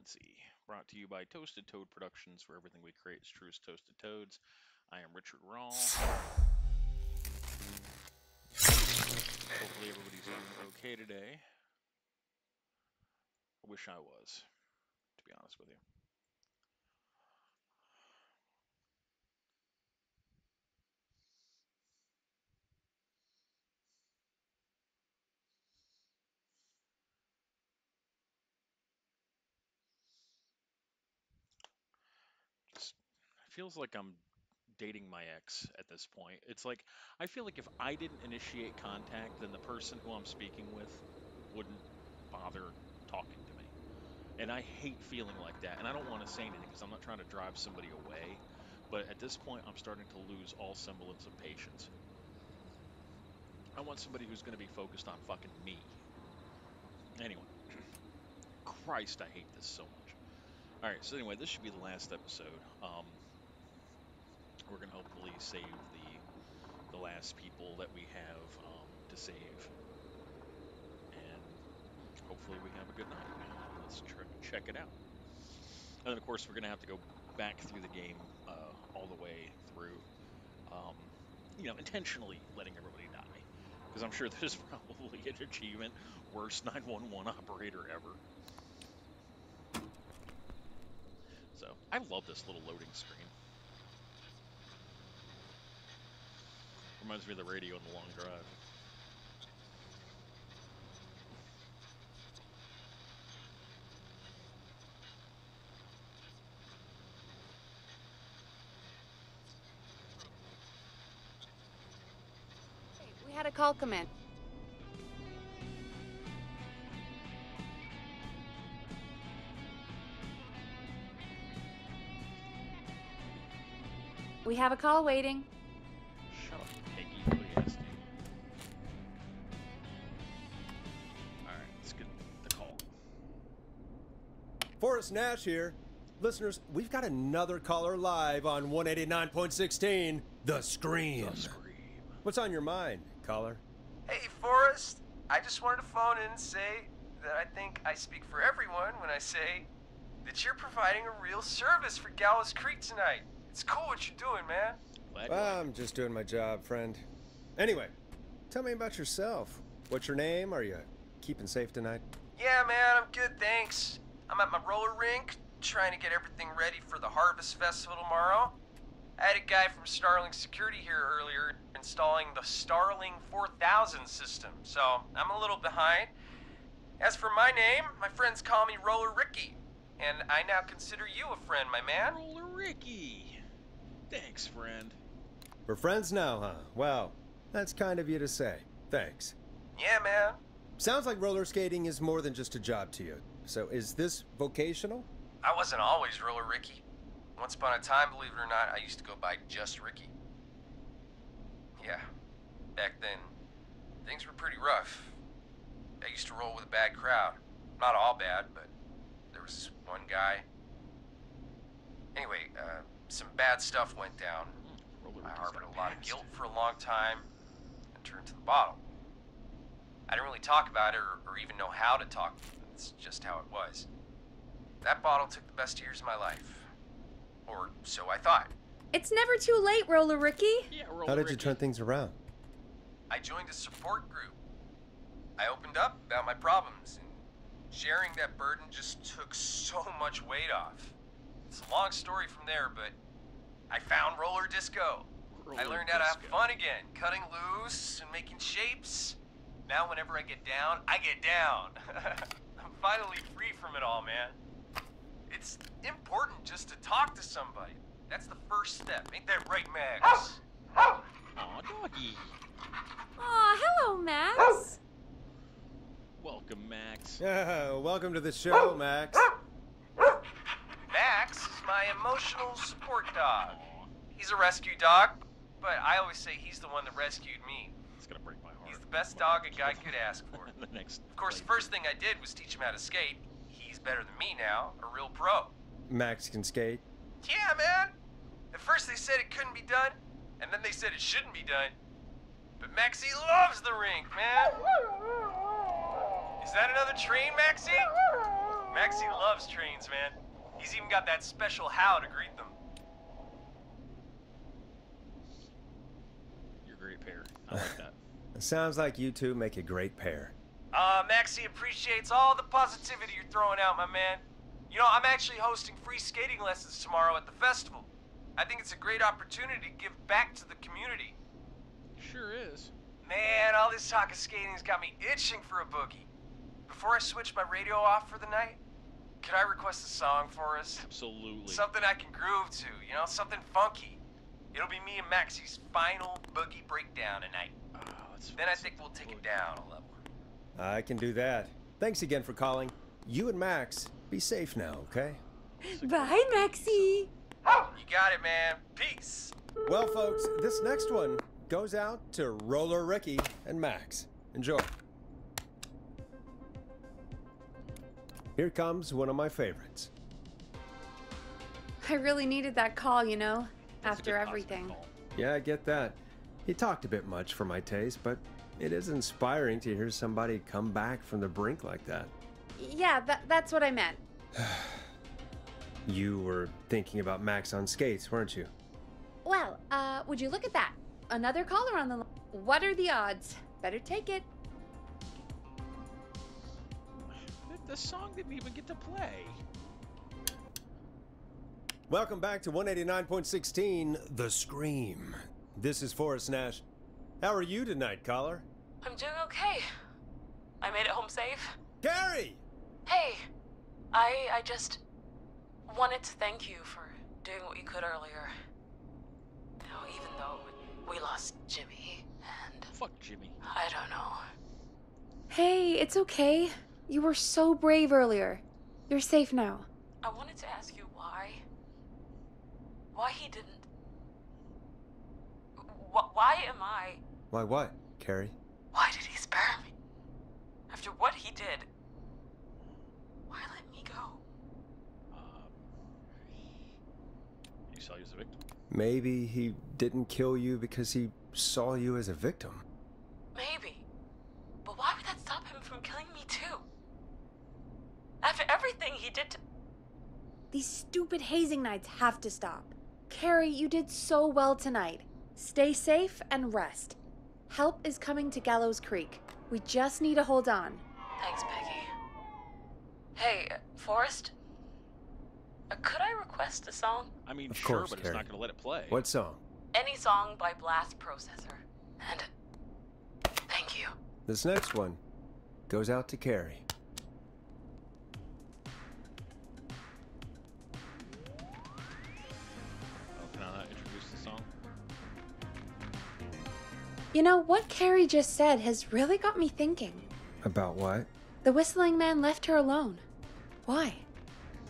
Frequency, brought to you by Toasted Toad Productions, where everything we create is true as toasted toads. I am Richard Rawl. Hopefully everybody's doing okay today. I wish I was, to be honest with you. It feels like I'm dating my ex at this point. It's like, I feel like if I didn't initiate contact, then the person who I'm speaking with wouldn't bother talking to me. And I hate feeling like that. And I don't want to say anything because I'm not trying to drive somebody away. But at this point, I'm starting to lose all semblance of patience. I want somebody who's going to be focused on fucking me. Anyway, Christ, I hate this so much. All right, so anyway, this should be the last episode. We're going to hopefully save the last people that we have to save. And hopefully we have a good night. Let's check it out. And then, of course, we're going to have to go back through the game all the way through, intentionally letting everybody die. Because I'm sure there's probably an achievement, worst 911 operator ever. So, I love this little loading screen. Reminds me of the radio in the long drive. We had a call come in. We have a call waiting. Shut up, Peggy. What are you asking? Alright, let's get the call. Forrest Nash here. Listeners, we've got another caller live on 189.16, The Scream. The Scream. What's on your mind, caller? Hey, Forrest. I just wanted to phone in and say that I think I speak for everyone when I say that you're providing a real service for Gallows Creek tonight. It's cool what you're doing, man. I'm just doing my job, friend. Anyway, tell me about yourself. What's your name? Are you keeping safe tonight? Yeah, man, I'm good, thanks. I'm at my roller rink, trying to get everything ready for the Harvest Festival tomorrow. I had a guy from Starling Security here earlier installing the Starling 4000 system, so I'm a little behind. As for my name, my friends call me Roller Ricky, and I now consider you a friend, my man. Roller Ricky. Thanks, friend. We're friends now, huh? Well, that's kind of you to say. Thanks. Yeah, man. Sounds like roller skating is more than just a job to you. So is this vocational? I wasn't always Roller Ricky. Once upon a time, believe it or not, I used to go by just Ricky. Yeah, back then, things were pretty rough. I used to roll with a bad crowd. Not all bad, but there was this one guy. Anyway, some bad stuff went down. I harbored a lot of guilt for a long time and turned to the bottle. I didn't really talk about it or even know how to talk. It's just how it was. That bottle took the best years of my life. Or so I thought. It's never too late, Roller Ricky. Yeah, Roller How did you Ricky. turn things around? I joined a support group. I opened up about my problems, and sharing that burden just took so much weight off. It's a long story from there, but I found roller disco. I learned how to have fun again, cutting loose and making shapes. Now whenever I get down, I get down. I'm finally free from it all, man. It's important just to talk to somebody. That's the first step. Ain't that right, Max? Aw, doggy. Aw, hello, Max. Welcome, Max. Welcome to the show, Max. Max is my emotional support dog. Aw, He's a rescue dog, but I always say he's the one that rescued me. it's gonna break my heart. He's the best dog a guy could ask for. The next. Of course, the first thing I did was teach him how to skate. He's better than me now, a real pro. Max can skate. Yeah, man. At first they said it couldn't be done, and then they said it shouldn't be done. But Maxie loves the rink, man. Is that another train, Maxie? Maxie loves trains, man. He's even got that special how to greet them. You're a great pair. I like that. It sounds like you two make a great pair. Maxie appreciates all the positivity you're throwing out, my man. You know, I'm actually hosting free skating lessons tomorrow at the festival. I think it's a great opportunity to give back to the community. Sure is. Man, all this talk of skating's got me itching for a boogie. Before I switch my radio off for the night, could I request a song for us? Absolutely. Something I can groove to, you know, something funky. It'll be me and Maxie's final boogie breakdown tonight. Then I think we'll take it down a level. I can do that. Thanks again for calling. You and Max, be safe now, okay? Bye, Maxie. You got it, man. Peace. Well, folks, this next one goes out to Roller Ricky and Max. Enjoy. Here comes one of my favorites. I really needed that call, you know, That's a after good cosmic everything. call. Yeah, I get that. He talked a bit much for my taste, but it is inspiring to hear somebody come back from the brink like that. Yeah, that's what I meant. You were thinking about Max on skates, weren't you? Well, would you look at that? Another caller on the line. What are the odds? Better take it. The song didn't even get to play. Welcome back to 189.16, The Scream. This is Forrest Nash. How are you tonight, caller? I'm doing okay. I made it home safe. Gary! Hey, I just wanted to thank you for doing what you could earlier. You know, even though we lost Jimmy, and Fuck Jimmy. I don't know. Hey, it's okay. You were so brave earlier. You're safe now. I wanted to ask you why he didn't. Why am I? Why what, Carrie? Why did he spare me? After what he did, why let me go? You saw you as a victim. Maybe he didn't kill you because he saw you as a victim. Maybe. But why would that stop him from killing me too? After everything he did to... These stupid hazing nights have to stop. Carrie, you did so well tonight. Stay safe and rest. Help is coming to Gallows Creek. We just need to hold on. Thanks, Peggy. Hey, Forrest? Could I request a song? I mean, Of sure, course, but it's Carrie. not going to let it play. What song? Any song by Blast Processor. And... thank you. This next one goes out to Carrie. Oh, can I introduce the song? You know, what Carrie just said has really got me thinking. About what? The whistling man left her alone. Why?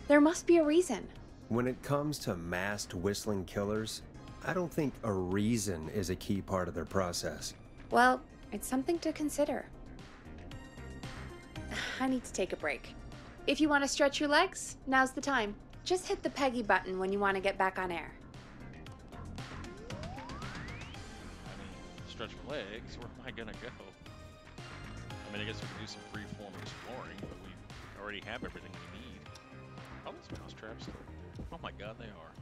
There must be a reason. When it comes to masked whistling killers, I don't think a reason is a key part of their process. Well, it's something to consider. I need to take a break. If you want to stretch your legs, now's the time. Just hit the Peggy button when you want to get back on air. I mean, stretch my legs. Where am I going to go? I mean, I guess we could do some free-form exploring, but we already have everything we need. Oh, those mouse traps. Oh my god, they are.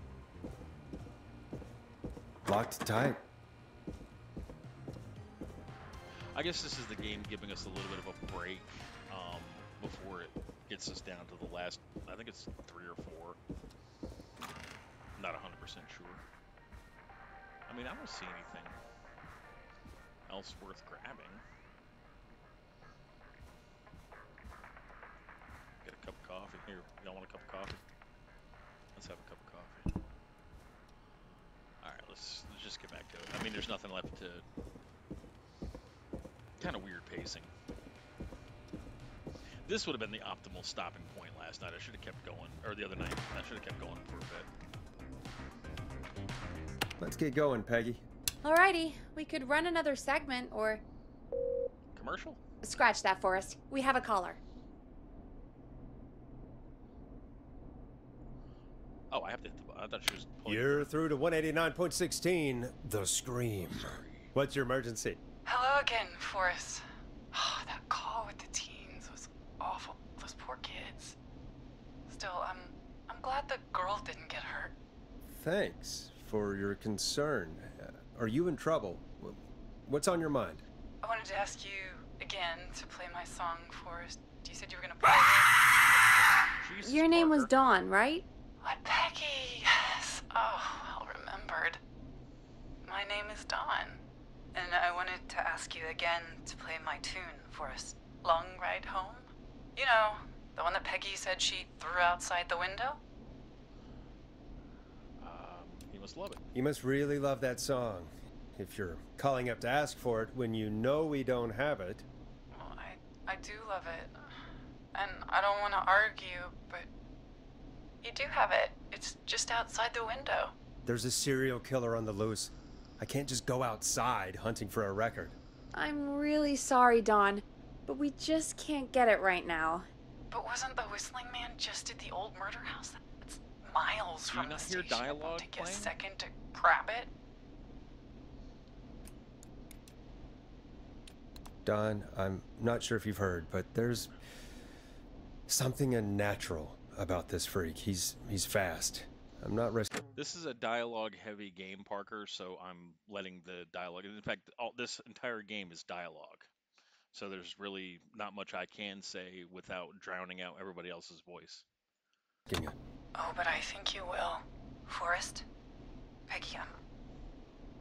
Locked tight. I guess this is the game giving us a little bit of a break before it gets us down to the last, I think it's 3 or 4. Not 100% sure. I mean, I don't see anything else worth grabbing. Get a cup of coffee. Here, y'all want a cup of coffee? Let's have a cup of coffee. Alright, let's just get back to it. I mean, there's nothing left to... Kind of weird pacing. This would have been the optimal stopping point last night. I should have kept going. Or the other night. I should have kept going for a bit. Let's get going, Peggy. Alrighty, we could run another segment or... Commercial? Scratch that, Forrest. We have a caller. Oh, I have to hit the... I thought she was... pulling You're through to 189.16, The Scream. What's your emergency? Hello again, Forrest. Oh, that call with the teens was awful. Those poor kids. Still, I'm glad the girl didn't get hurt. Thanks for your concern. Are you in trouble? What's on your mind? I wanted to ask you again to play my song, Forrest. You said you were gonna play it. Jesus, Your name was Parker. Dawn, right? What, Peggy? Yes. Oh, well remembered. My name is Dawn. And I wanted to ask you again to play my tune, Forrest. Long Ride Home? You know, the one that Peggy said she threw outside the window? He must love it. You must really love that song. If you're calling up to ask for it when you know we don't have it. Well, I do love it. And I don't want to argue, but you do have it. It's just outside the window. There's a serial killer on the loose. I can't just go outside hunting for a record. I'm really sorry, Dawn, but we just can't get it right now. But wasn't the Whistling Man just at the old murder house? It's miles from the not hear station. dialogue Take a playing? second to grab it. Don, I'm not sure if you've heard, but there's something unnatural about this freak. He's fast. I'm not risking. This is a dialogue-heavy game, Parker, so I'm letting the dialogue. In fact, this entire game is dialogue. So there's really not much I can say without drowning out everybody else's voice. it. Oh, but I think you will. Forrest? Peggy,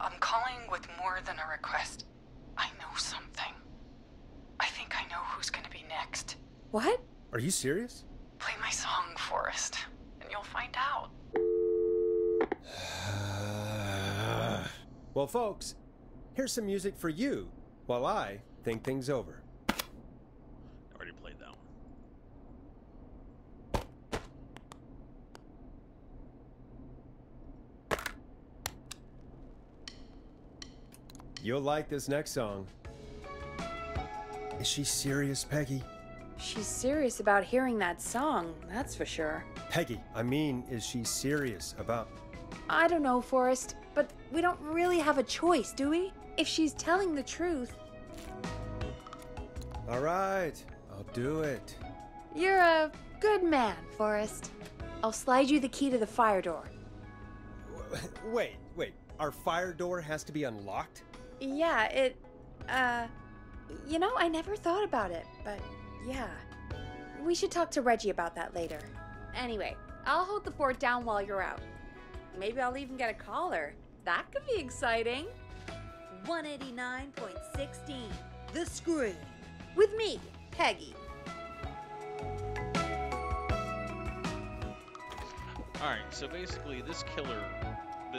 I'm calling with more than a request. I know something. I think I know who's gonna be next. What? Are you serious? Play my song, Forrest, and you'll find out. Well, folks, here's some music for you while I think things over. I already played that one. You'll like this next song. Is she serious, Peggy? She's serious about hearing that song, that's for sure. Peggy, I mean, is she serious about... I don't know, Forrest, but we don't really have a choice, do we? If she's telling the truth. All right, I'll do it. You're a good man, Forrest. I'll slide you the key to the fire door. Wait. Our fire door has to be unlocked? Yeah, you know, I never thought about it, but yeah. We should talk to Reggie about that later. Anyway, I'll hold the fort down while you're out. Maybe I'll even get a caller. That could be exciting. 189.16, The Scream. With me, Peggy. Alright, so basically this killer,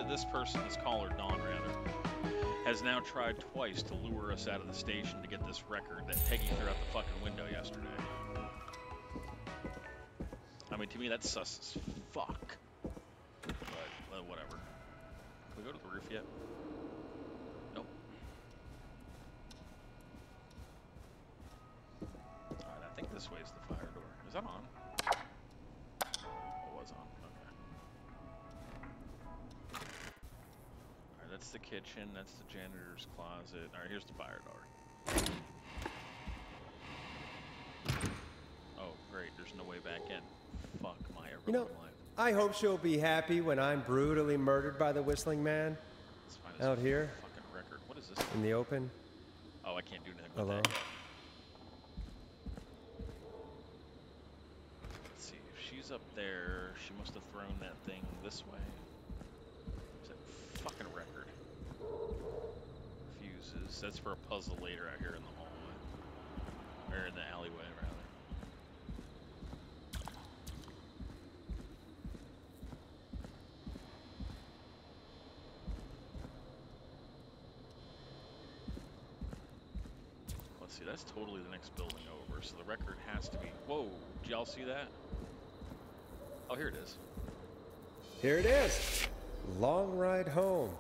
this person, this caller, Dawn rather, has now tried twice to lure us out of the station to get this record that Peggy threw out the fucking window yesterday. I mean, to me that's sus as fuck. But, whatever. Can we go to the roof yet? Nope. Alright, I think this way's the fire door. Is that on? It was on. Okay. Alright, that's the kitchen. That's the janitor's closet. Alright, here's the fire door. Oh, great. There's no way back in. Fuck my You know, everyone life. I hope she'll be happy when I'm brutally murdered by the Whistling Man Let's find this out here fucking record. What is this? in the open. Oh, I can't do anything with Alone. that yet. Let's see. If she's up there, she must have thrown that thing this way. Is that fucking record? Fuses. That's for a puzzle later out here in the hallway. Or in the alleyway, rather. Let's see, that's totally the next building over, so the record has to be... Whoa, did y'all see that? Oh, here it is. Here it is. Long Ride Home.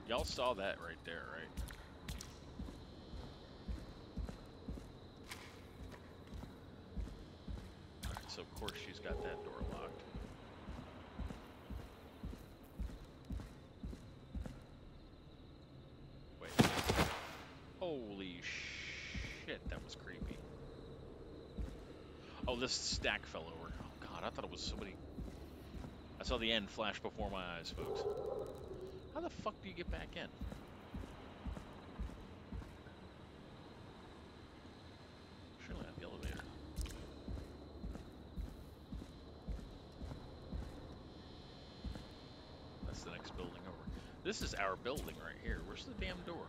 Y'all saw that right there, right? Alright, so of course she's got that door locked. Wait. Holy shit, that was creepy. Oh, this stack fell over. Oh god, I thought it was somebody. I saw the end flash before my eyes, folks. How the fuck do you get back in? Surely not the elevator. That's the next building over. This is our building right here. Where's the damn door?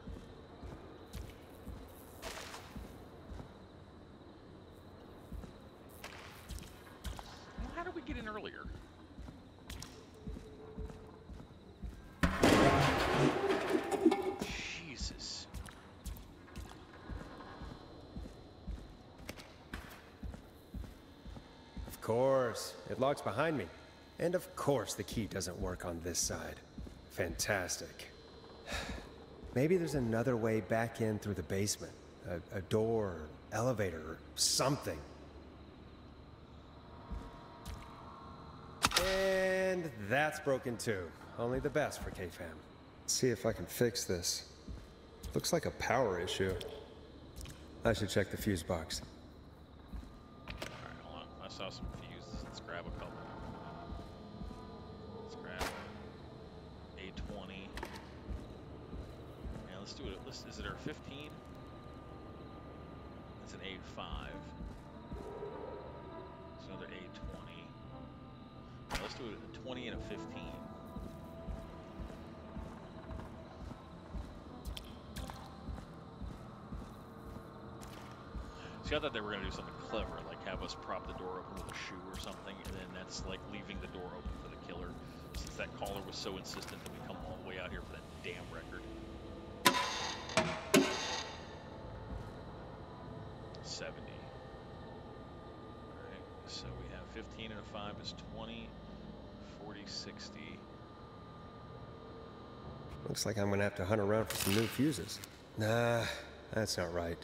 Well, how did we get in earlier? Jesus. Of course, it locks behind me. And of course the key doesn't work on this side. Fantastic. Maybe there's another way back in through the basement. A door, or elevator, or something. And that's broken too. Only the best for K-Fam. See if I can fix this. Looks like a power issue. I should check the fuse box. Alright, hold on. I saw some fuses. Let's grab a couple. Let's grab A20. Yeah, let's do it. Is it our 15? It's an A5. It's another A20. Yeah, let's do it a 20 and a 15. See, I thought they were going to do something clever, like have us prop the door open with a shoe or something, and then that's like leaving the door open for the killer, since that caller was so insistent that we come all the way out here for that damn record. 70. Alright, so we have 15 and a 5 is 20, 40, 60. Looks like I'm gonna have to hunt around for some new fuses. Nah, that's not right.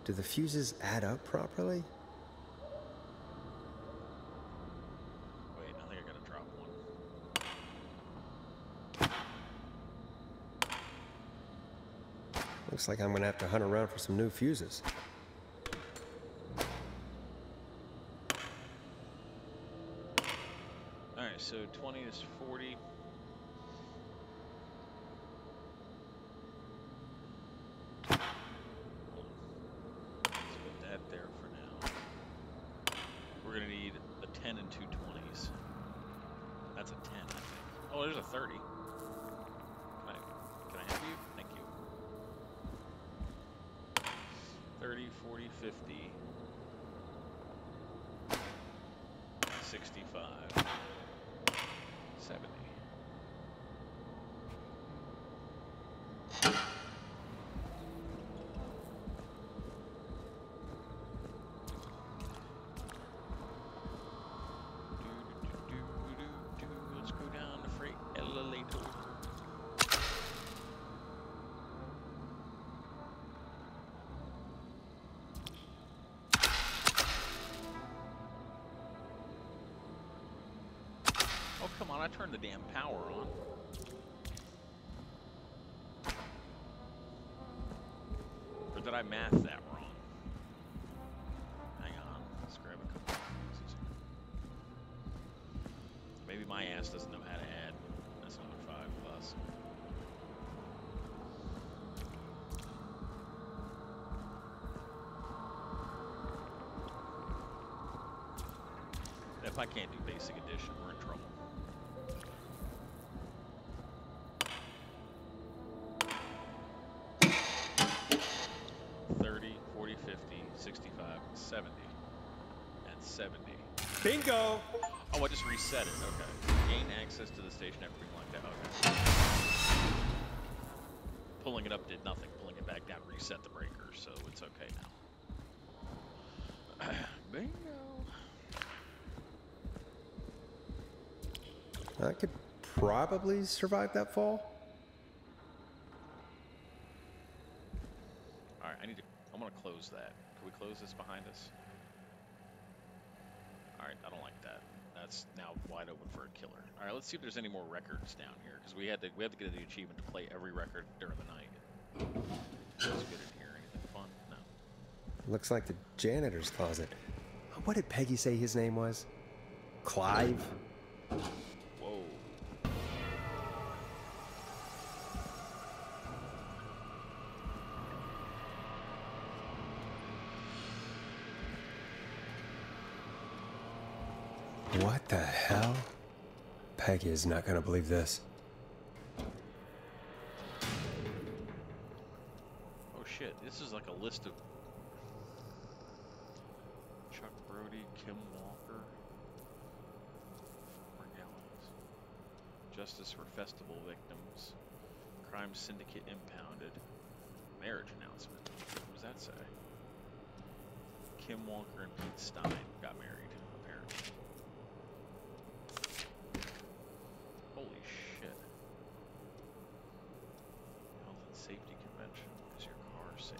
Do the fuses add up properly? Wait, I think I gotta drop one. Looks like I'm gonna have to hunt around for some new fuses. Alright, so 20 is 40. Let's put that there for now. We're gonna need a 10 and two 20s. That's a 10, I think. Oh, there's a 30. Can I have you? Thank you. 30, 40, 50. 65. 70. Let's go down the freight elevator. Oh, come on, I turned the damn power on. Or did I math that wrong? Hang on, let's grab a couple of pieces. Maybe my ass doesn't know how to add. That's another 5 plus. If I can't do basic addition, we're in trouble. $30, $40, $50, $65, $70, and $70. Bingo! Oh, I just reset it. Okay. Gain access to the station, everything like that. Okay. Pulling it up did nothing. Pulling it back down reset the breaker, so it's okay now. Bingo. I could probably survive that fall. Alright, I'm gonna close that. Can we close this behind us? Alright, I don't like that. That's now wide open for a killer. Alright, let's see if there's any more records down here, because we had to get the achievement to play every record during the night. That's good at hearing. Looks like the janitor's closet. What did Peggy say his name was? Clive? Whoa. What the hell? Peggy is not gonna believe this. Oh shit, this is like a list of Chuck Brody, Kim Walker, former gallows, Justice for Festival Victims, Crime Syndicate Impounded, marriage announcement. What does that say? Kim Walker and Pete Stein got married, apparently. Holy shit. Health and Safety Convention. Is your car safe?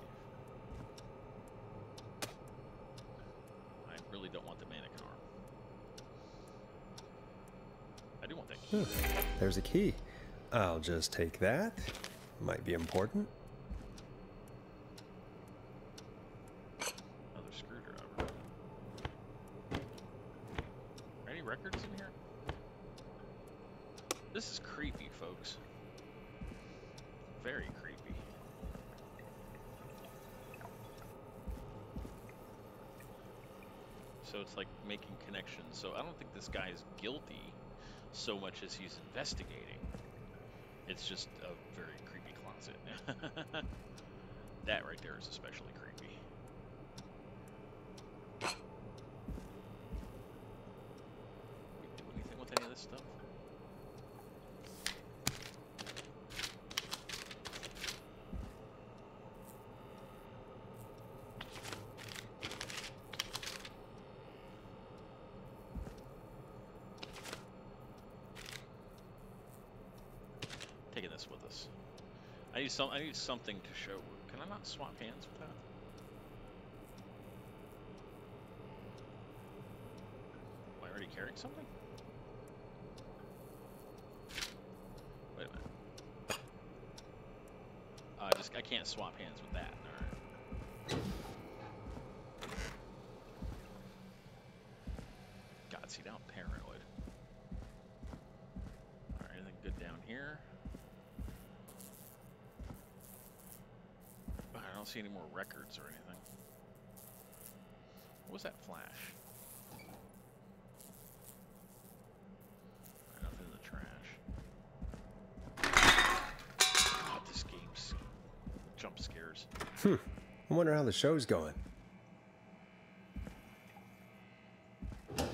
I really don't want the mannequin arm. I do want that key. There's a key. I'll just take that. Might be important. Another screwdriver. Are any records in here? This is creepy, folks. Very creepy. So it's like making connections. So I don't think this guy is guilty so much as he's investigating. It's just a very creepy closet. That right there is especially creepy. Can we do anything with any of this stuff? Taking this with us. I need something to show. Can I not swap hands with that? Am I already carrying something? Wait a minute. I can't swap hands with that. All right. God, see, now I'm paranoid. All right, anything good down here? I don't see any more records or anything. What was that flash? Nothing in the trash. God, this game's jump scares. I wonder how the show's going. Alright,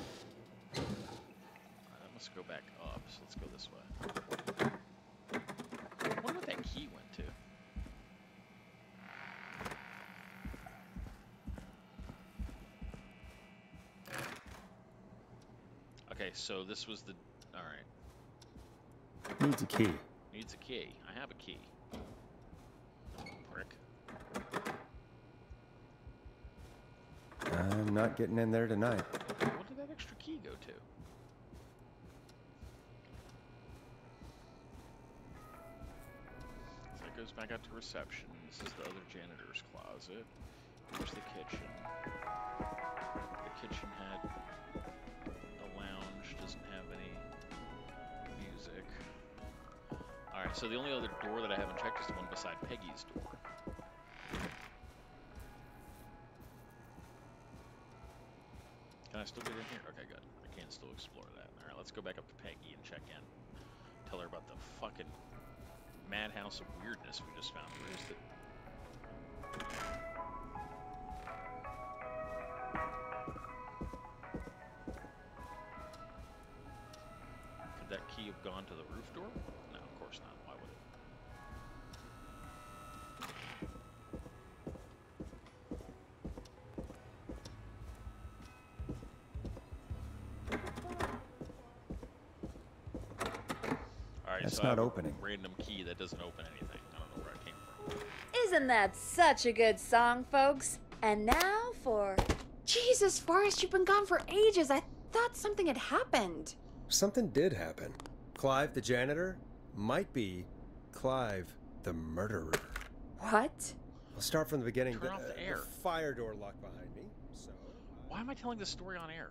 I must go back up, so let's go this way. I wonder what that key went to. Okay, so this was the... Alright. Needs a key. Needs a key. I have a key. Prick. I'm not getting in there tonight. What did that extra key go to? So it goes back out to reception. This is the other janitor's closet. Here's the kitchen. The kitchen had a lounge, doesn't have any music. Alright, so the only other door that I haven't checked is the one beside Peggy's door. Can I still get in here? Okay, good. I can still explore that. Alright, let's go back up to Peggy and check in. Tell her about the fucking madhouse of weirdness we just found. Where's the... Could that key have gone to the roof door? No, of course not. Why would it? Alright, That's so I not have opening. a random key that doesn't open anything. I don't know where it came from. Isn't that such a good song, folks? And now for... Jesus, Forrest, you've been gone for ages. I thought something had happened. Something did happen. Clive the janitor might be Clive the murderer. What? I'll start from the beginning. Turn off the air. Fire door locked behind me, so... Why am I telling this story on air?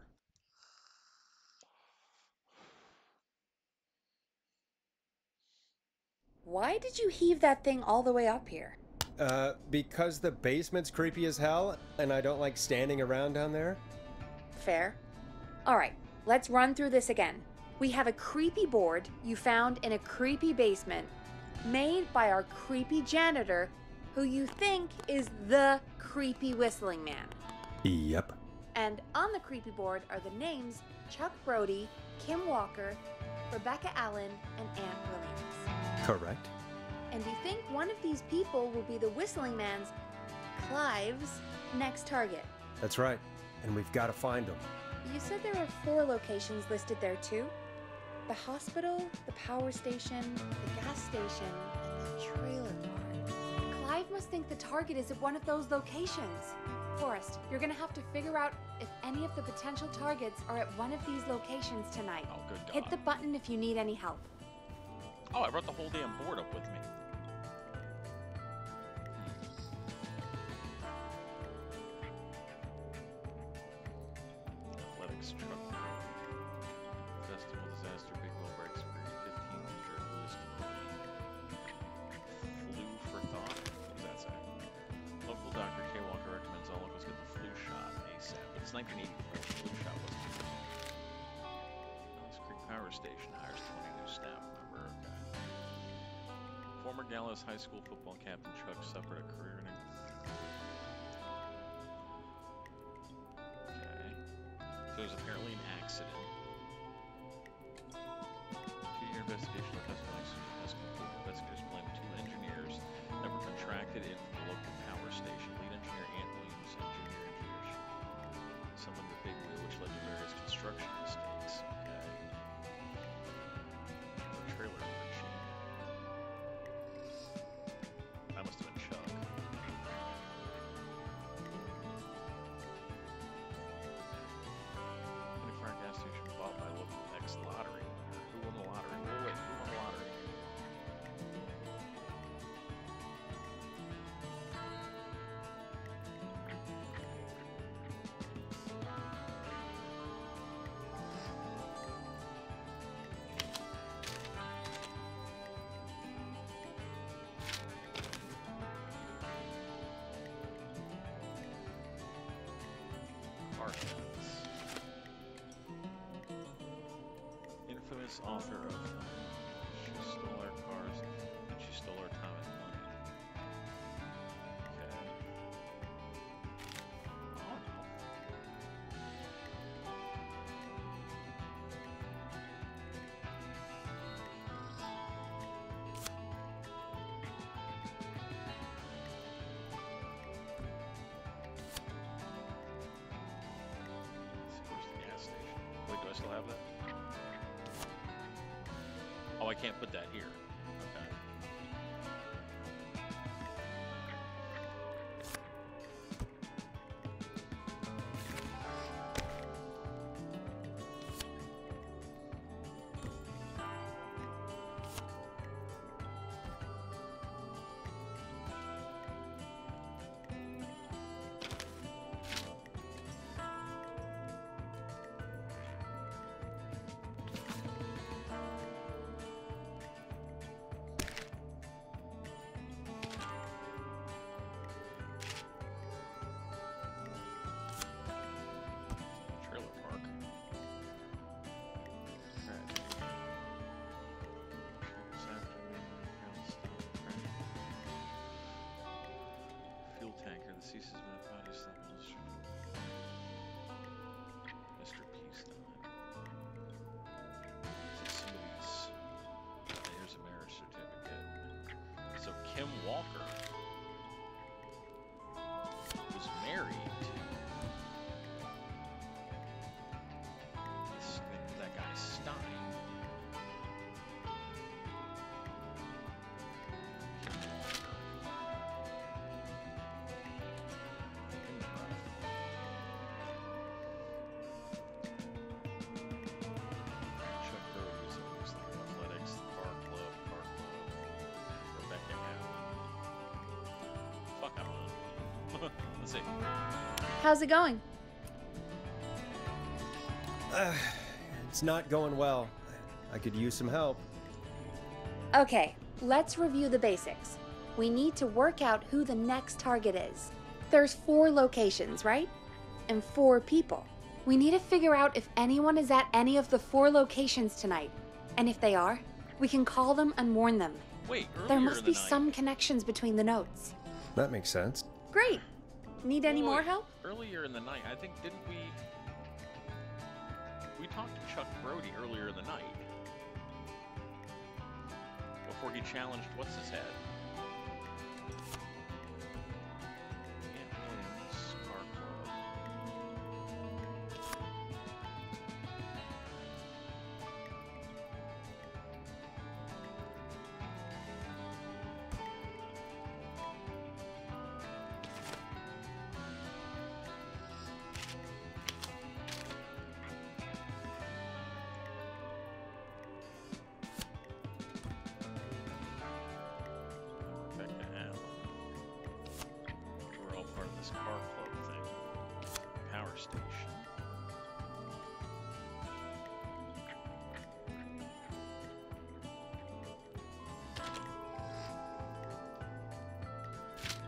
Why did you heave that thing all the way up here? Because the basement's creepy as hell, and I don't like standing around down there. Fair. Alright, let's run through this again. We have a creepy board you found in a creepy basement, made by our creepy janitor, who you think is the creepy whistling man. Yep. And on the creepy board are the names Chuck Brody, Kim Walker, Rebecca Allen, and Ann Williams. Correct. And we think one of these people will be the whistling man's, Clive's, next target. That's right. And we've got to find them. You said there are 4 locations listed there too? The hospital, the power station, the gas station, and the trailer park. Clive must think the target is at one of those locations. Forrest, you're gonna have to figure out if any of the potential targets are at one of these locations tonight. Oh, good God. Hit the button if you need any help. Oh, I brought the whole damn board up with me. Athletics truck. Festival disaster, big wheel breaks, 15 injured, list. Flu for thought? What does that say? Local doctor K. Walker recommends all locals get the flu shot ASAP. But it's 1984. The flu shot wasn't too long. Alice Creek Power Station hires 20 new staff member. Okay. Former Gallows High School football captain Chuck suffered a career-ending. Okay. So there's apparently an accident. 2-year investigation of has concluded. Investigators blame 2 engineers that were contracted in from the local power station. Lead engineer Ant Williams and junior engineer someone with big wheel, which led to various construction mistakes. Okay. The trailer machine. That must have been Chuck. 24-hour gas station bought by local ex-lottery winner. Who won the lottery? Wait, who won the lottery? Parsons. Infamous author of She Stole Our Cars and She Stole Our Time and Money. Okay. I don't know. Where's the gas station? Wait, do I still have that? Oh, I can't put that here. Okay. Trailer park. Alright. This afternoon, fuel tanker. The cease has been a body stop illustrated. Mr. Peace somebody's. Here's a marriage certificate. So Kim Walker was married to that guy Stein. Chuck Brody was in Athletics, Car Club, Rebecca Allen. How's it going? It's not going well. I could use some help. Okay, let's review the basics. We need to work out who the next target is. There's 4 locations, right? And 4 people. We need to figure out if anyone is at any of the 4 locations tonight. And if they are, we can call them and warn them. Wait, earlier There must in be the night. some connections between the notes. That makes sense. Great. Need any more Wait, help? Earlier in the night, I think, didn't we... We talked to Chuck Brody earlier in the night. Before he challenged What's-His-Head. Yeah, Williams, Car Club. We're all part of this car club thing. Power station.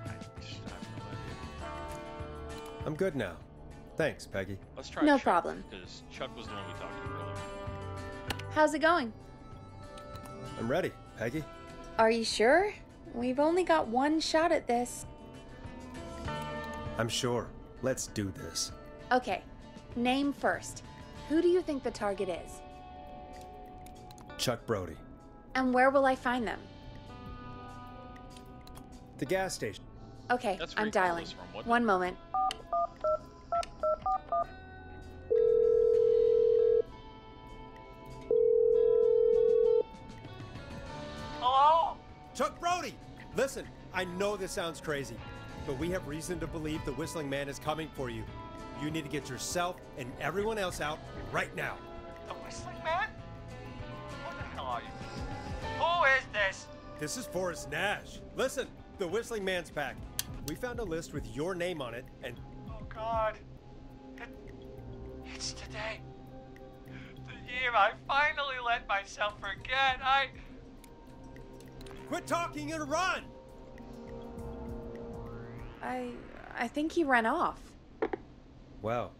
I have no idea. I'm good now. Thanks, Peggy. Let's try No Chuck, problem. because Chuck was the one we talked to earlier. How's it going? I'm ready, Peggy. Are you sure? We've only got one shot at this. I'm sure. Let's do this. Okay, name first. Who do you think the target is? Chuck Brody. And where will I find them? The gas station. Okay, That's where I'm you called dialing. us from, wasn't it? One moment. Hello? Chuck Brody! Listen, I know this sounds crazy, but we have reason to believe the Whistling Man is coming for you. You need to get yourself and everyone else out right now. The Whistling Man? Who the hell are you? Who is this? This is Forrest Nash. Listen, the Whistling Man's pack. We found a list with your name on it, and Oh, God. It's today. The year I finally let myself forget. quit talking and run! I think he ran off. Well,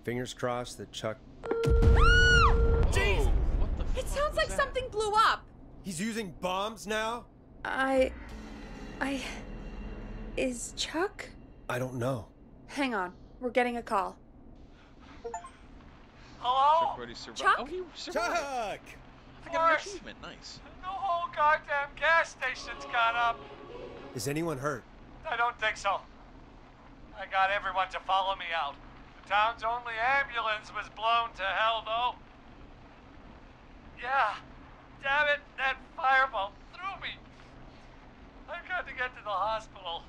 fingers crossed that Chuck... Jeez! What the It fuck sounds was like that? something blew up. He's using bombs now? Is Chuck? I don't know. Hang on, we're getting a call. Hello? Chuck Brody survived. Chuck? Oh, he survived. Chuck! I got an Forrest. achievement. Nice. The whole goddamn gas station's gone up. Is anyone hurt? I don't think so. I got everyone to follow me out. The town's only ambulance was blown to hell, though. Yeah. Damn it, that fireball threw me. I've got to get to the hospital.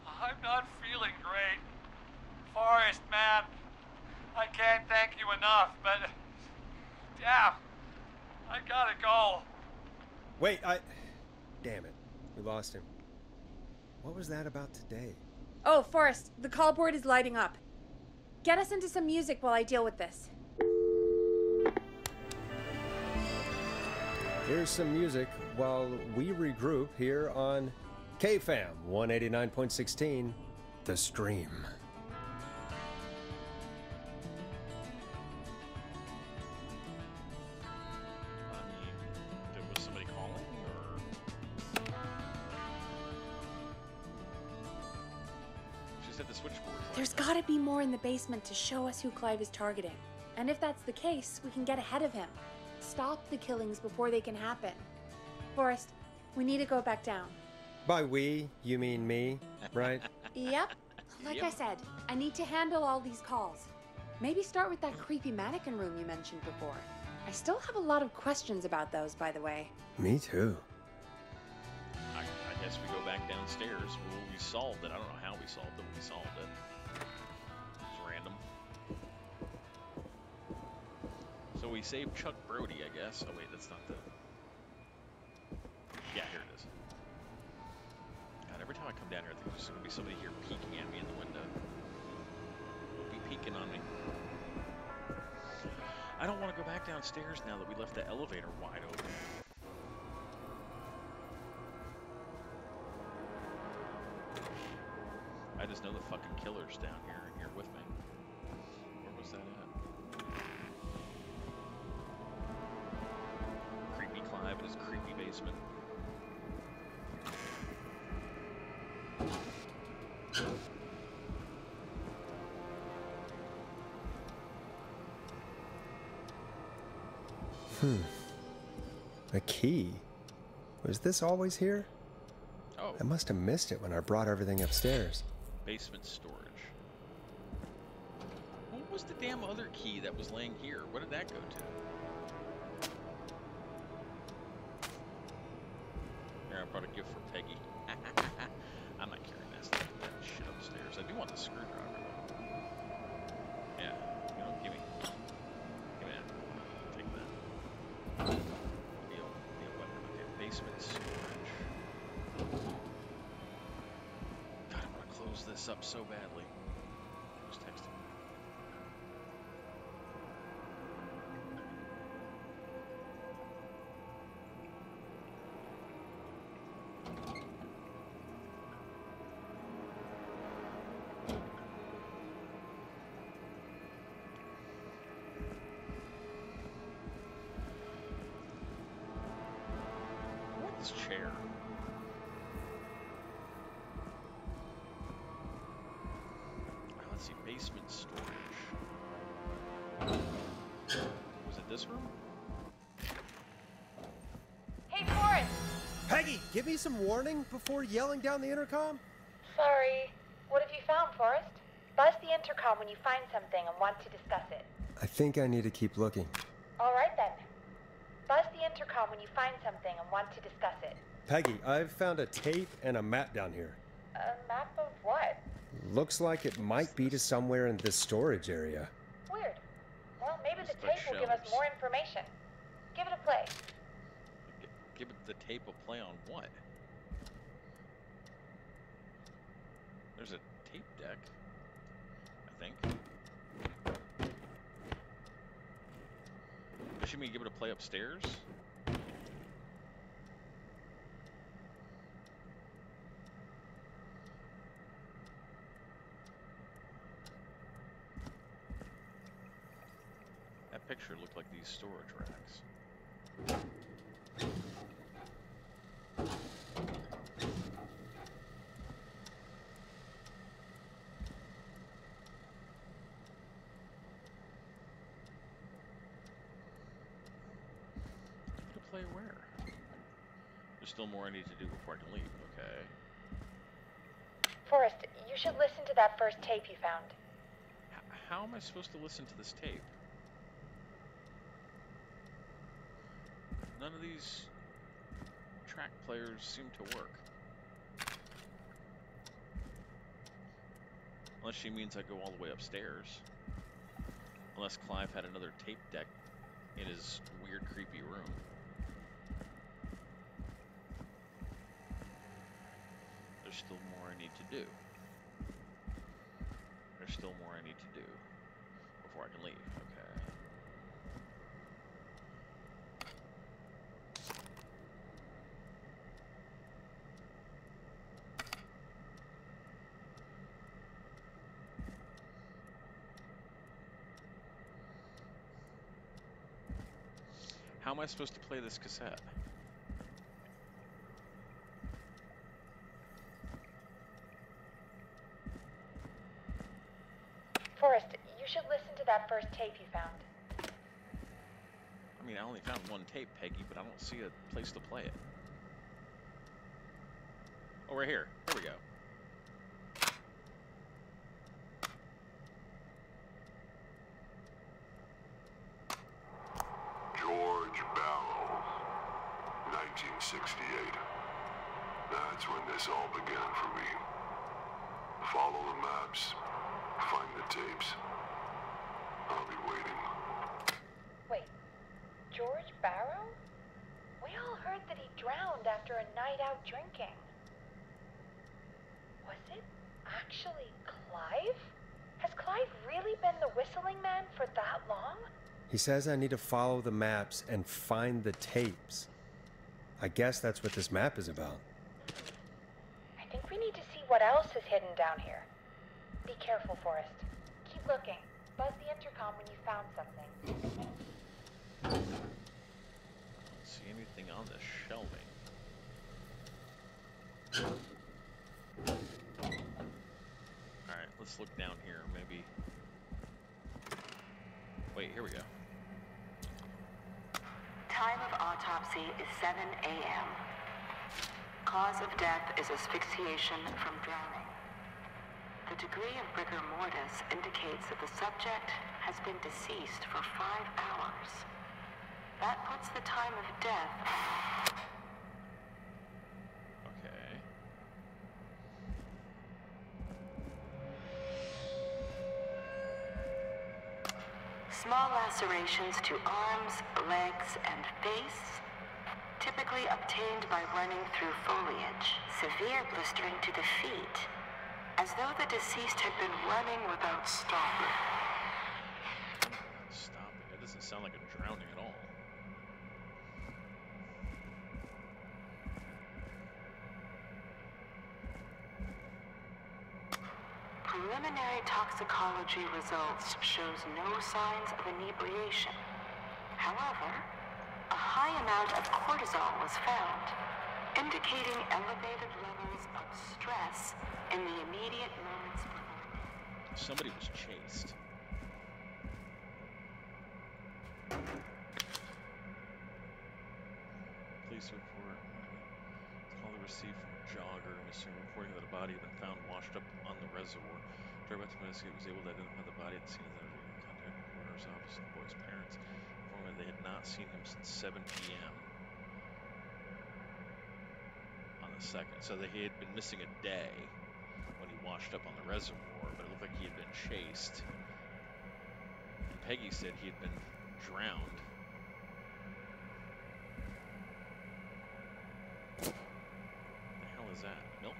I'm not feeling great. Forrest, man. I can't thank you enough, but... Damn. I gotta go. Wait, Damn it. We lost him. What was that about today? Oh, Forrest, the call board is lighting up. Get us into some music while I deal with this. Here's some music while we regroup here on KFAM 189.16, The Stream. I mean, was somebody calling, or... She said the switchboard. There's gotta be more in the basement to show us who Clive is targeting. And if that's the case, we can get ahead of him. Stop the killings before they can happen. Forrest, we need to go back down. By we, you mean me, right? Yep. Like Yep. I said, I need to handle all these calls. Maybe start with that creepy mannequin room you mentioned before. I still have a lot of questions about those, by the way. Me too. I guess we go back downstairs. Well, we solved it. I don't know how we solved it, but we solved it. It was random. So we saved Chuck Brody, I guess. Oh wait, that's not the... Yeah, here it is. God, every time I come down here, I think there's going to be somebody here peeking at me in the window. peeking on me. I don't want to go back downstairs now that we left the elevator wide open. I just know the fucking killer's down here with me. Where was that at? Creepy Clive in his creepy basement. A key? Was this always here? Oh. I must have missed it when I brought everything upstairs. Basement storage. What was the damn other key that was laying here? What did that go to? Here, I brought a gift for Peggy. I'm not carrying that shit upstairs. I do want the screwdriver, though. Yeah, you know, give me that. Take that. Be a weapon. Okay, basement storage. God, I want to close this up so badly. Who's texting? This chair. Alright, let's see. Basement storage. Was it this room? Hey, Forrest! Peggy, give me some warning before yelling down the intercom? Sorry. What have you found, Forrest? Buzz the intercom when you find something and want to discuss it. I think I need to keep looking. All right, then. Buzz the intercom when you find something and want to discuss it. Peggy, I've found a tape and a map down here. A map of what? Looks like it might be to somewhere in this storage area. Weird. Well, maybe the It's the tape will give us shelves. more information. Give it a play. Give it the tape a play on what? There's a tape deck, I think. Does she mean give it a play upstairs? That picture looked like these storage racks. To play where? There's still more I need to do before I can leave. Okay. Forrest, you should listen to that first tape you found. How am I supposed to listen to this tape? None of these track players seem to work. Unless she means I go all the way upstairs. Unless Clive had another tape deck in his weird, creepy room. There's still more I need to do. There's still more I need to do before I can leave. Okay. How am I supposed to play this cassette? Forrest, you should listen to that first tape you found. I mean, I only found one tape, Peggy, but I don't see a place to play it. Oh, right here. Here we go. George Barrow, 1968. That's when this all began for me. Follow the maps, find the tapes. I'll be waiting. Wait, George Barrow? We all heard that he drowned after a night out drinking. Was it actually Clive? Has Clive I really been the whistling man for that long? He says I need to follow the maps and find the tapes. I guess that's what this map is about. I think we need to see what else is hidden down here. Be careful, Forrest. Keep looking. Buzz the intercom when you found something. I don't see anything on the shelving. Alright, let's look down here. Maybe. Wait, here we go. Time of autopsy is 7 a.m. Cause of death is asphyxiation from drowning. The degree of rigor mortis indicates that the subject has been deceased for 5 hours. That puts the time of death. Okay. Small lacerations to arms, legs, and face, typically obtained by running through foliage. Severe blistering to the feet, as though the deceased had been running without stopping. Stopping. It doesn't sound like a drowning at all. Preliminary toxicology results shows no signs of inebriation. However, a high amount of cortisol was found, indicating elevated levels of stress in the immediate moments before. Somebody was chased. Police report. Call received from a jogger, reporting that a body had been found washed up on the reservoir. Driver to investigate was able to identify the body at the scene of the contact the coroner's office and the boy's parents, informing that they had not seen him since 7 p.m. on the 2nd. So that he had been missing a day when he washed up on the reservoir, but it looked like he had been chased. And Peggy said he had been drowned. What the hell is that? Milk?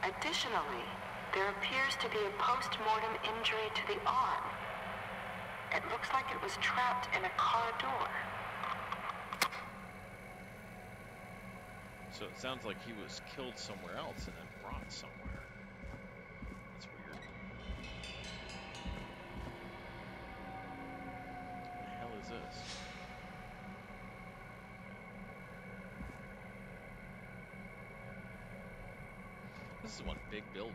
Additionally, there appears to be a post-mortem injury to the arm. It looks like it was trapped in a car door. So it sounds like he was killed somewhere else and then brought somewhere. That's weird. What the hell is this? This is one big building.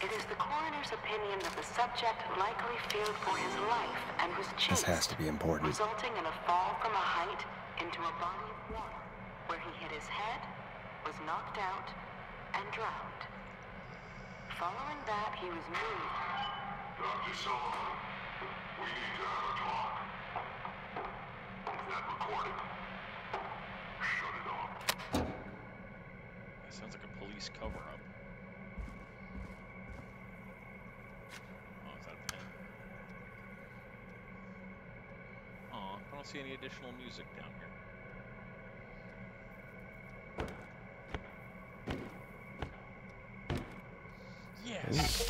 It is the coroner's opinion that the subject likely feared for his life and was chased. This has to be important. Resulting in a fall from a height into a body of water, where he hit his head, was knocked out, and drowned. Following that, he was moved. Dr. Sullivan, we need to have a talk. Is that recorded? Shut it off. That sounds like a police cover-up. Oh, is that a pen? Aw, I don't see any additional music down here. Yes!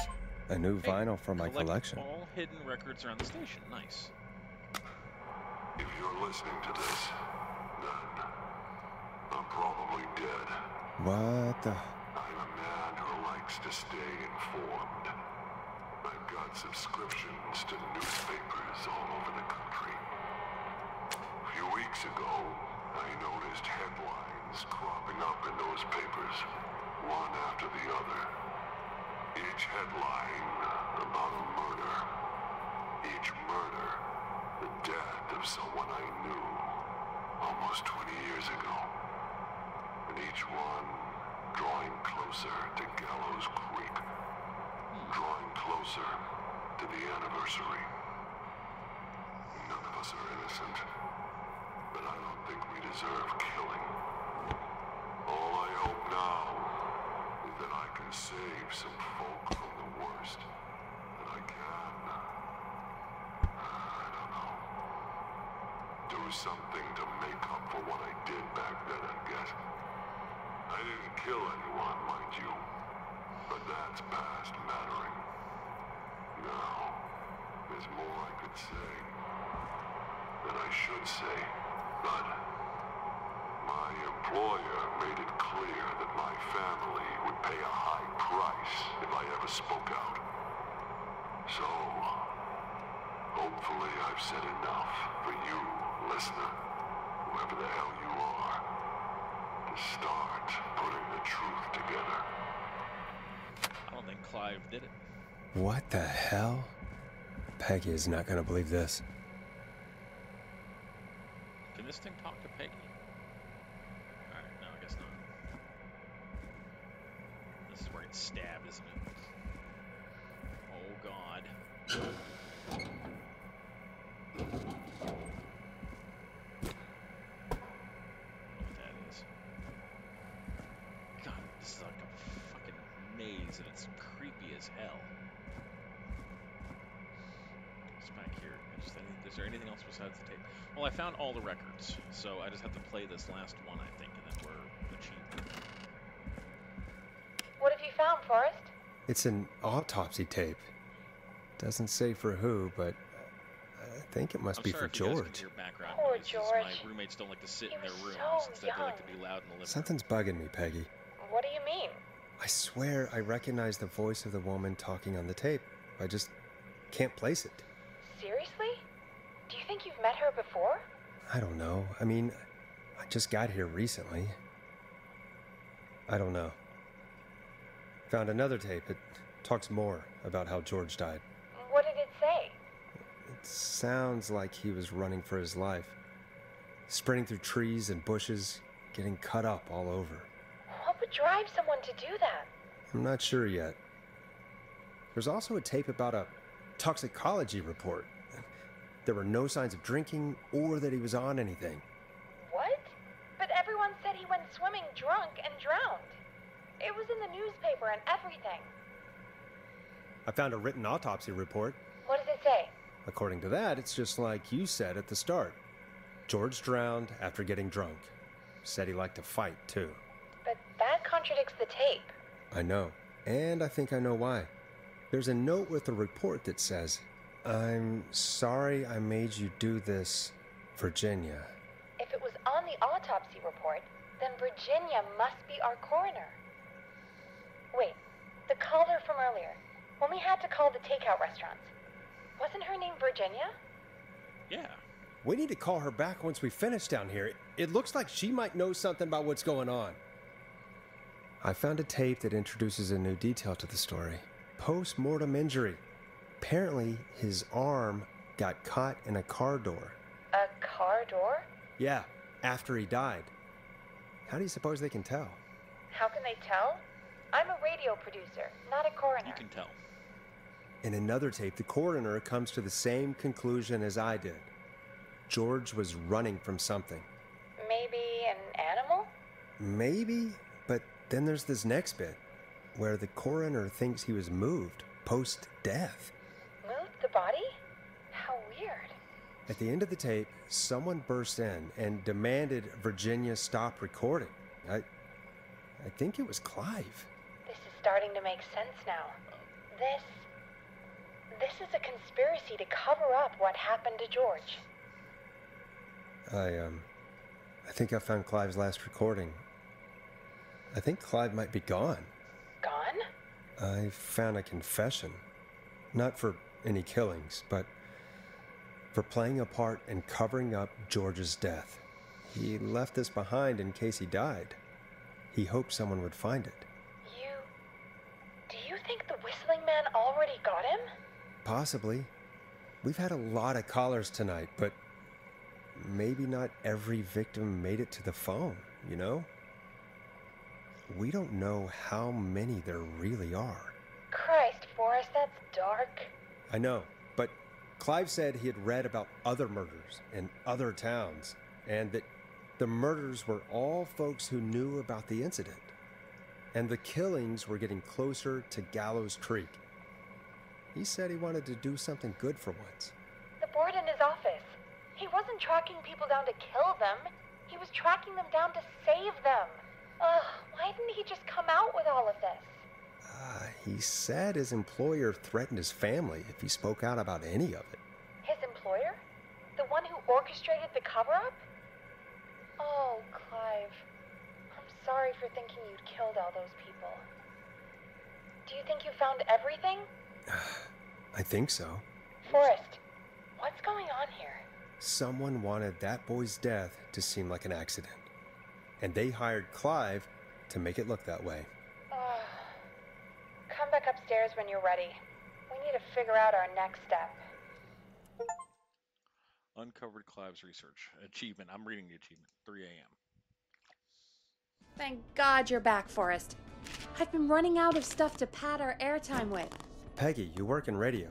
Ooh, a new Hey, vinyl for my collect collection. all hidden records around the station. Nice. If you're listening to this, then I'm probably dead. What the? I'm a man who likes to stay informed. I've got subscriptions to newspapers all over the country. A few weeks ago, I noticed headlines cropping up in those papers, one after the other. Each headline about a murder. Each murder, the death of someone I knew almost 20 years ago. And each one drawing closer to Gallows Creek. Drawing closer to the anniversary. None of us are innocent, but I don't think we deserve killing. All I hope now is that I can save some folk from the worst that I can. was something to make up for what I did back then, I guess. I didn't kill anyone, mind you, but that's past mattering. Now, there's more I could say, that I should say, but my employer made it clear that my family would pay a high price if I ever spoke out. So, hopefully I've said enough for you, listener, whoever the hell you are, to start putting the truth together. I don't think Clive did it. What the hell? Peggy is not gonna believe this. Can this thing talk to Peggy? Alright, no, I guess not. This is where it gets stabbed, isn't it? Oh god. What that is. God, this is like a fucking maze and it's creepy as hell. What's back here? Is there anything else besides the tape? Well, I found all the records, so I just have to play this last one, I think, and then we're achieved. What have you found, Forrest? It's an autopsy tape. Doesn't say for who, but I think it must be for I'm sorry if you guys George. can hear background Poor noises. George. My roommates don't like to sit He in their was rooms. so Instead, they like young. to be loud in the living room. Something's bugging me, Peggy. What do you mean? I swear I recognize the voice of the woman talking on the tape. I just can't place it. Seriously? Do you think you've met her before? I don't know. I mean, I just got here recently. I don't know. Found another tape. It talks more about how George died. What did it say? It sounds like he was running for his life. Sprinting through trees and bushes, getting cut up all over. What would drive someone to do that? I'm not sure yet. There's also a tape about a toxicology report. There were no signs of drinking or that he was on anything. What? But everyone said he went swimming drunk and drowned. It was in the newspaper and everything. I found a written autopsy report. What does it say? According to that, it's just like you said at the start. George drowned after getting drunk. Said he liked to fight, too. But that contradicts the tape. I know. And I think I know why. There's a note with the report that says, "I'm sorry I made you do this, Virginia." If it was on the autopsy report, then Virginia must be our coroner. Wait, the caller from earlier, when we had to call the takeout restaurants, wasn't her name Virginia? Yeah. We need to call her back once we finish down here. It looks like she might know something about what's going on. I found a tape that introduces a new detail to the story. Post-mortem injury. Apparently, his arm got caught in a car door. A car door? Yeah, after he died. How do you suppose they can tell? How can they tell? I'm a radio producer, not a coroner. You can tell. In another tape, the coroner comes to the same conclusion as I did. George was running from something. Maybe an animal? Maybe, but then there's this next bit, where the coroner thinks he was moved post-death. Moved the body? How weird. At the end of the tape, someone burst in and demanded Virginia stop recording. I think it was Clive. This is starting to make sense now. This is a conspiracy to cover up what happened to George. I think I found Clive's last recording. I think Clive might be gone. Gone? I found a confession. Not for any killings, but for playing a part in covering up George's death. He left this behind in case he died. He hoped someone would find it. Do you think the Whistling Man already got him? Possibly. We've had a lot of callers tonight, but maybe not every victim made it to the phone, you know? We don't know how many there really are. Christ, Forrest, that's dark. I know, but Clive said he had read about other murders in other towns, and that the murders were all folks who knew about the incident. And the killings were getting closer to Gallows Creek. He said he wanted to do something good for once. The board in his office. He wasn't tracking people down to kill them. He was tracking them down to save them. Ugh, why didn't he just come out with all of this? He said his employer threatened his family if he spoke out about any of it. His employer? The one who orchestrated the cover-up? Oh, Clive. I'm sorry for thinking you'd killed all those people. Do you think you found everything? I think so. Forrest, what's going on here? Someone wanted that boy's death to seem like an accident. And they hired Clive to make it look that way. Come back upstairs when you're ready. We need to figure out our next step. Uncovered Clive's research. Achievement. I'm reading the achievement. 3 a.m. Thank God you're back, Forrest. I've been running out of stuff to pad our airtime with. Peggy, you work in radio.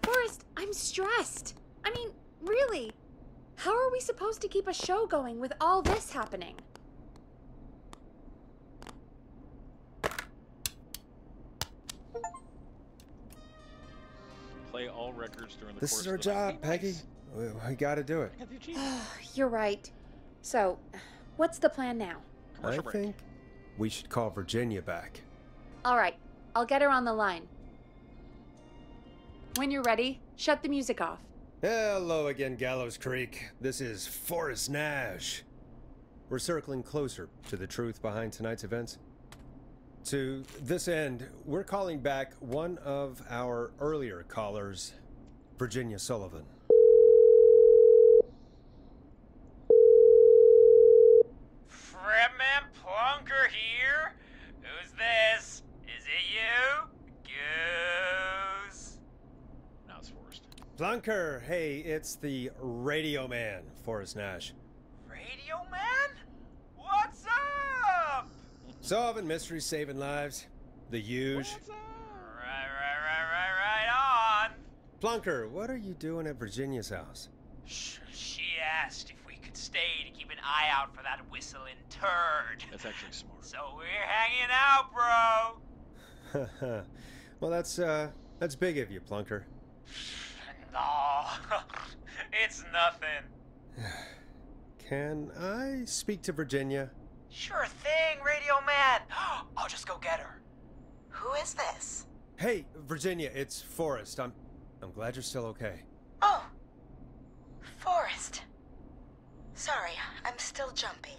Forrest, I'm stressed. I mean, really. How are we supposed to keep a show going with all this happening? Play all records during the This course is our of the night. job, Peggy. We gotta do it. I got the achievement. You're right. So, what's the plan now? I Commercial break. think we should call Virginia back. All right, I'll get her on the line. When you're ready, shut the music off. Hello again, Gallows Creek. This is Forrest Nash. We're circling closer to the truth behind tonight's events. To this end, we're calling back one of our earlier callers, Virginia Sullivan. Fretman Plunker here? Who's this? Is it you? Goose. Now it's Forrest. Plunker, hey, it's the Radio Man, Forrest Nash. Radio Man? What's up? Solving mysteries, saving lives. The huge. Right on. Plunker, what are you doing at Virginia's house? She asked if we could stay to keep an eye out for that whistling turd. That's actually smart. So we're hanging out, bro. Well, that's big of you, Plunker. No, it's nothing. Can I speak to Virginia? Sure thing, Radio Man. I'll just go get her. Who is this? Hey, Virginia, it's Forrest. I'm glad you're still okay. Oh, Forrest. Sorry, I'm still jumpy.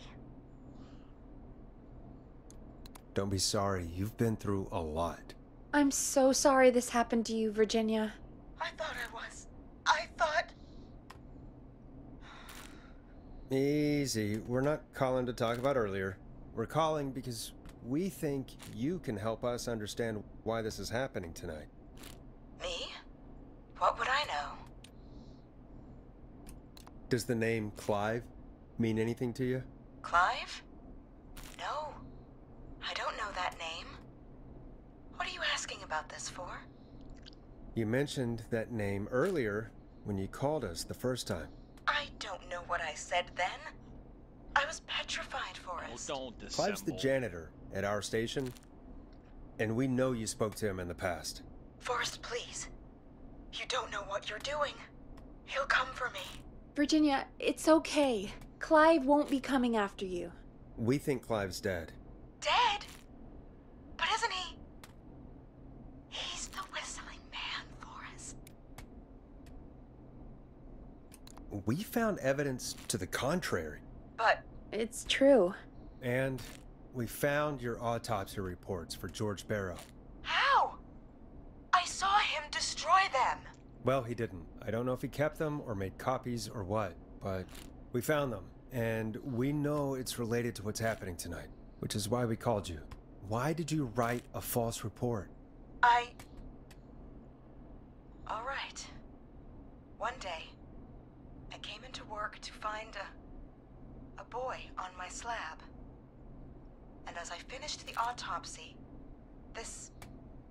Don't be sorry. You've been through a lot. I'm so sorry this happened to you, Virginia. I thought I was. I thought... Easy. We're not calling to talk about earlier. We're calling because we think you can help us understand why this is happening tonight. Me? What would I know? Does the name Clive mean anything to you? Clive? No. I don't know that name. What are you asking about this for? You mentioned that name earlier when you called us the first time. I don't know what I said then. I was petrified, Oh, Forrest. don't dissemble. Clive's the janitor at our station, and we know you spoke to him in the past. Forrest, please. You don't know what you're doing. He'll come for me. Virginia, it's okay. Clive won't be coming after you. We think Clive's dead. Dead? But isn't he? He's the whistling man, Forrest. We found evidence to the contrary. But It's true. And we found your autopsy reports for George Barrow. how? I saw him destroy them. Well, he didn't. I don't know if he kept them or made copies or what, but we found them. And we know it's related to what's happening tonight, which is why we called you. Why did you write a false report? All right. One day, I came into work to find a boy on my slab. And as I finished the autopsy, this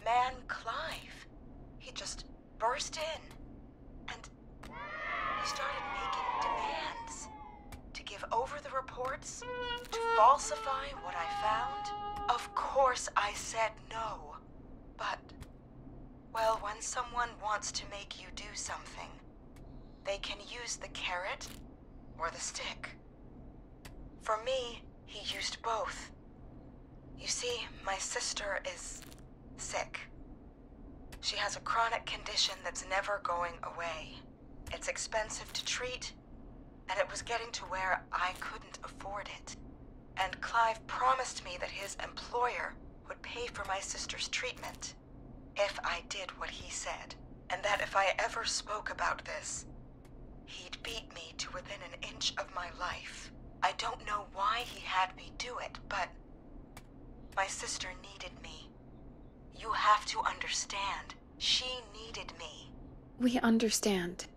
man, Clive, he just burst in. And he started making demands to give over the reports, to falsify what I found. Of course I said no. But, well, when someone wants to make you do something, They can use the carrot or the stick. For me, he used both. You see, my sister is sick. She has a chronic condition that's never going away. It's expensive to treat, and it was getting to where I couldn't afford it. And Clive promised me that his employer would pay for my sister's treatment if I did what he said, and that if I ever spoke about this, he'd beat me to within an inch of my life. I don't know why he had me do it, but my sister needed me. You have to understand, she needed me. We understand.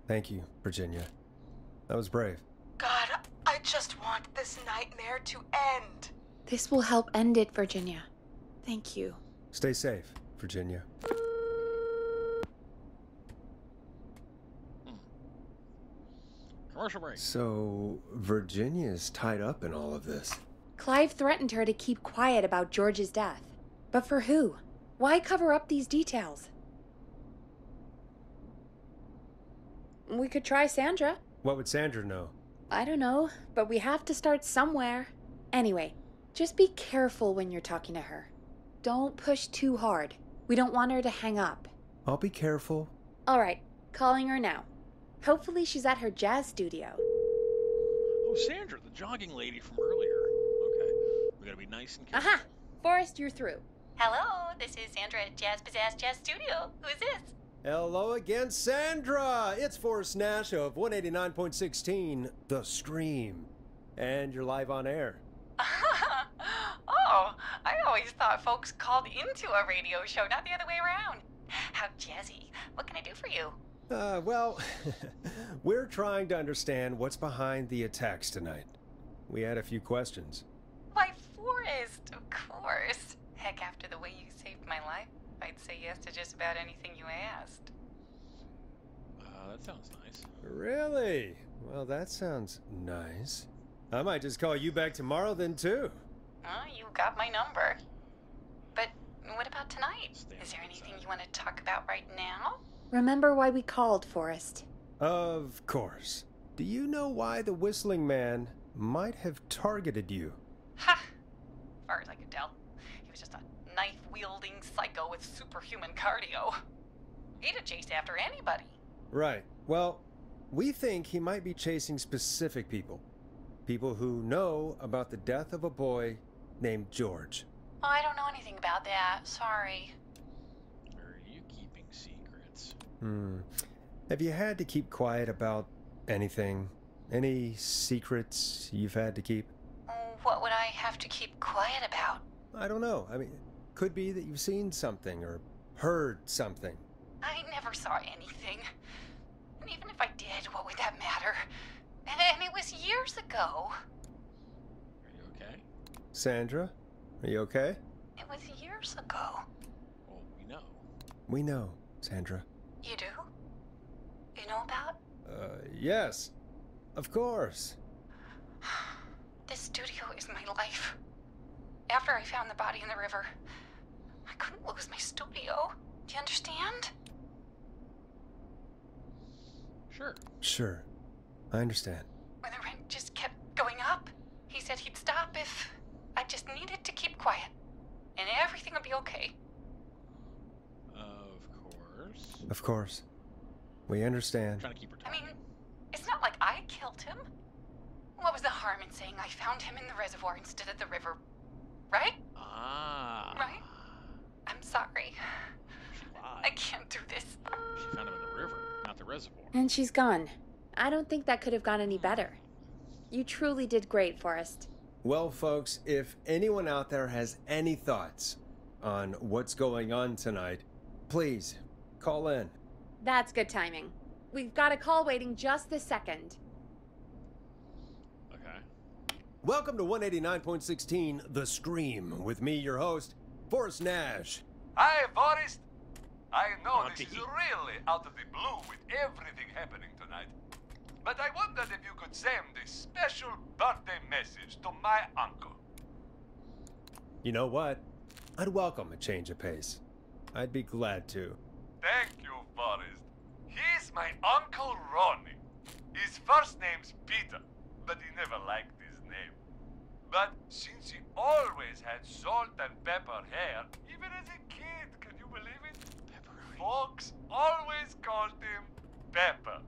Thank you, Virginia. That was brave. God, I just want this nightmare to end. This will help end it, Virginia. Thank you. Stay safe, Virginia. Commercial break. So, Virginia's tied up in all of this. Clive threatened her to keep quiet about George's death. But for who? Why cover up these details? We could try Sandra. What would Sandra know? I don't know, but we have to start somewhere. Anyway, just be careful when you're talking to her. Don't push too hard. We don't want her to hang up. I'll be careful. All right, calling her now. Hopefully she's at her jazz studio. Oh, Sandra, the jogging lady from earlier. Okay, we gotta be nice and careful. Aha! Forrest, you're through. Hello, this is Sandra at Jazz Pizzazz Jazz Studio. Who is this? Hello again, Sandra! It's Forrest Nash of 189.16, The Stream. And you're live on air. Oh, I always thought folks called into a radio show, not the other way around. How jazzy. What can I do for you? Well, we're trying to understand what's behind the attacks tonight. We had a few questions. Why, Forrest, of course. Heck, after the way you saved my life, I'd say yes to just about anything you asked. That sounds nice. Really? Well, that sounds nice. I might just call you back tomorrow then, too. You got my number. But what about tonight? Stay Is there on the anything side. you want to talk about right now? Remember why we called, Forrest. Of course. Do you know why the Whistling Man might have targeted you? Ha! As far as I could tell, he was just a knife-wielding psycho with superhuman cardio. He'd have chased after anybody. Right. Well, we think he might be chasing specific people. People who know about the death of a boy named George. Oh, I don't know anything about that. Sorry. Are you keeping secrets? Have you had to keep quiet about anything? Any secrets you've had to keep? What would I have to keep quiet about? I don't know. I mean, could be that you've seen something or heard something. I never saw anything. And even if I did, what would that matter? And it was years ago. Are you okay? Sandra, are you okay? It was years ago. Well, we know. We know, Sandra. You do? You know about? Yes. Of course. This studio is my life. After I found the body in the river, I couldn't lose my studio. Do you understand? Sure. Sure. I understand. When the rent just kept going up, he said he'd stop if I just needed to keep quiet. And everything would be okay. Of course. Of course. We understand. Trying to keep her I talking. mean, it's not like I killed him. What was the harm in saying I found him in the reservoir instead of the river? Right? Ah. Right? I'm sorry. She lied. I can't do this. She found him in the river, not the reservoir. And she's gone. I don't think that could have gone any better. You truly did great, Forrest. Well, folks, if anyone out there has any thoughts on what's going on tonight, please call in. That's good timing. We've got a call waiting just this second. Okay. Welcome to 189.16 The Stream with me, your host, Forrest Nash. Hi, Forrest. I know this is Auntie. really out of the blue with everything happening tonight. But I wondered if you could send a special birthday message to my uncle. You know what? I'd welcome a change of pace. I'd be glad to. Thank you, Forrest. He's my Uncle Ronnie. His first name's Peter, but he never liked his name. But since he always had salt and pepper hair, even as a kid, can you believe it? Pepperoni. Folks always called him Pepper.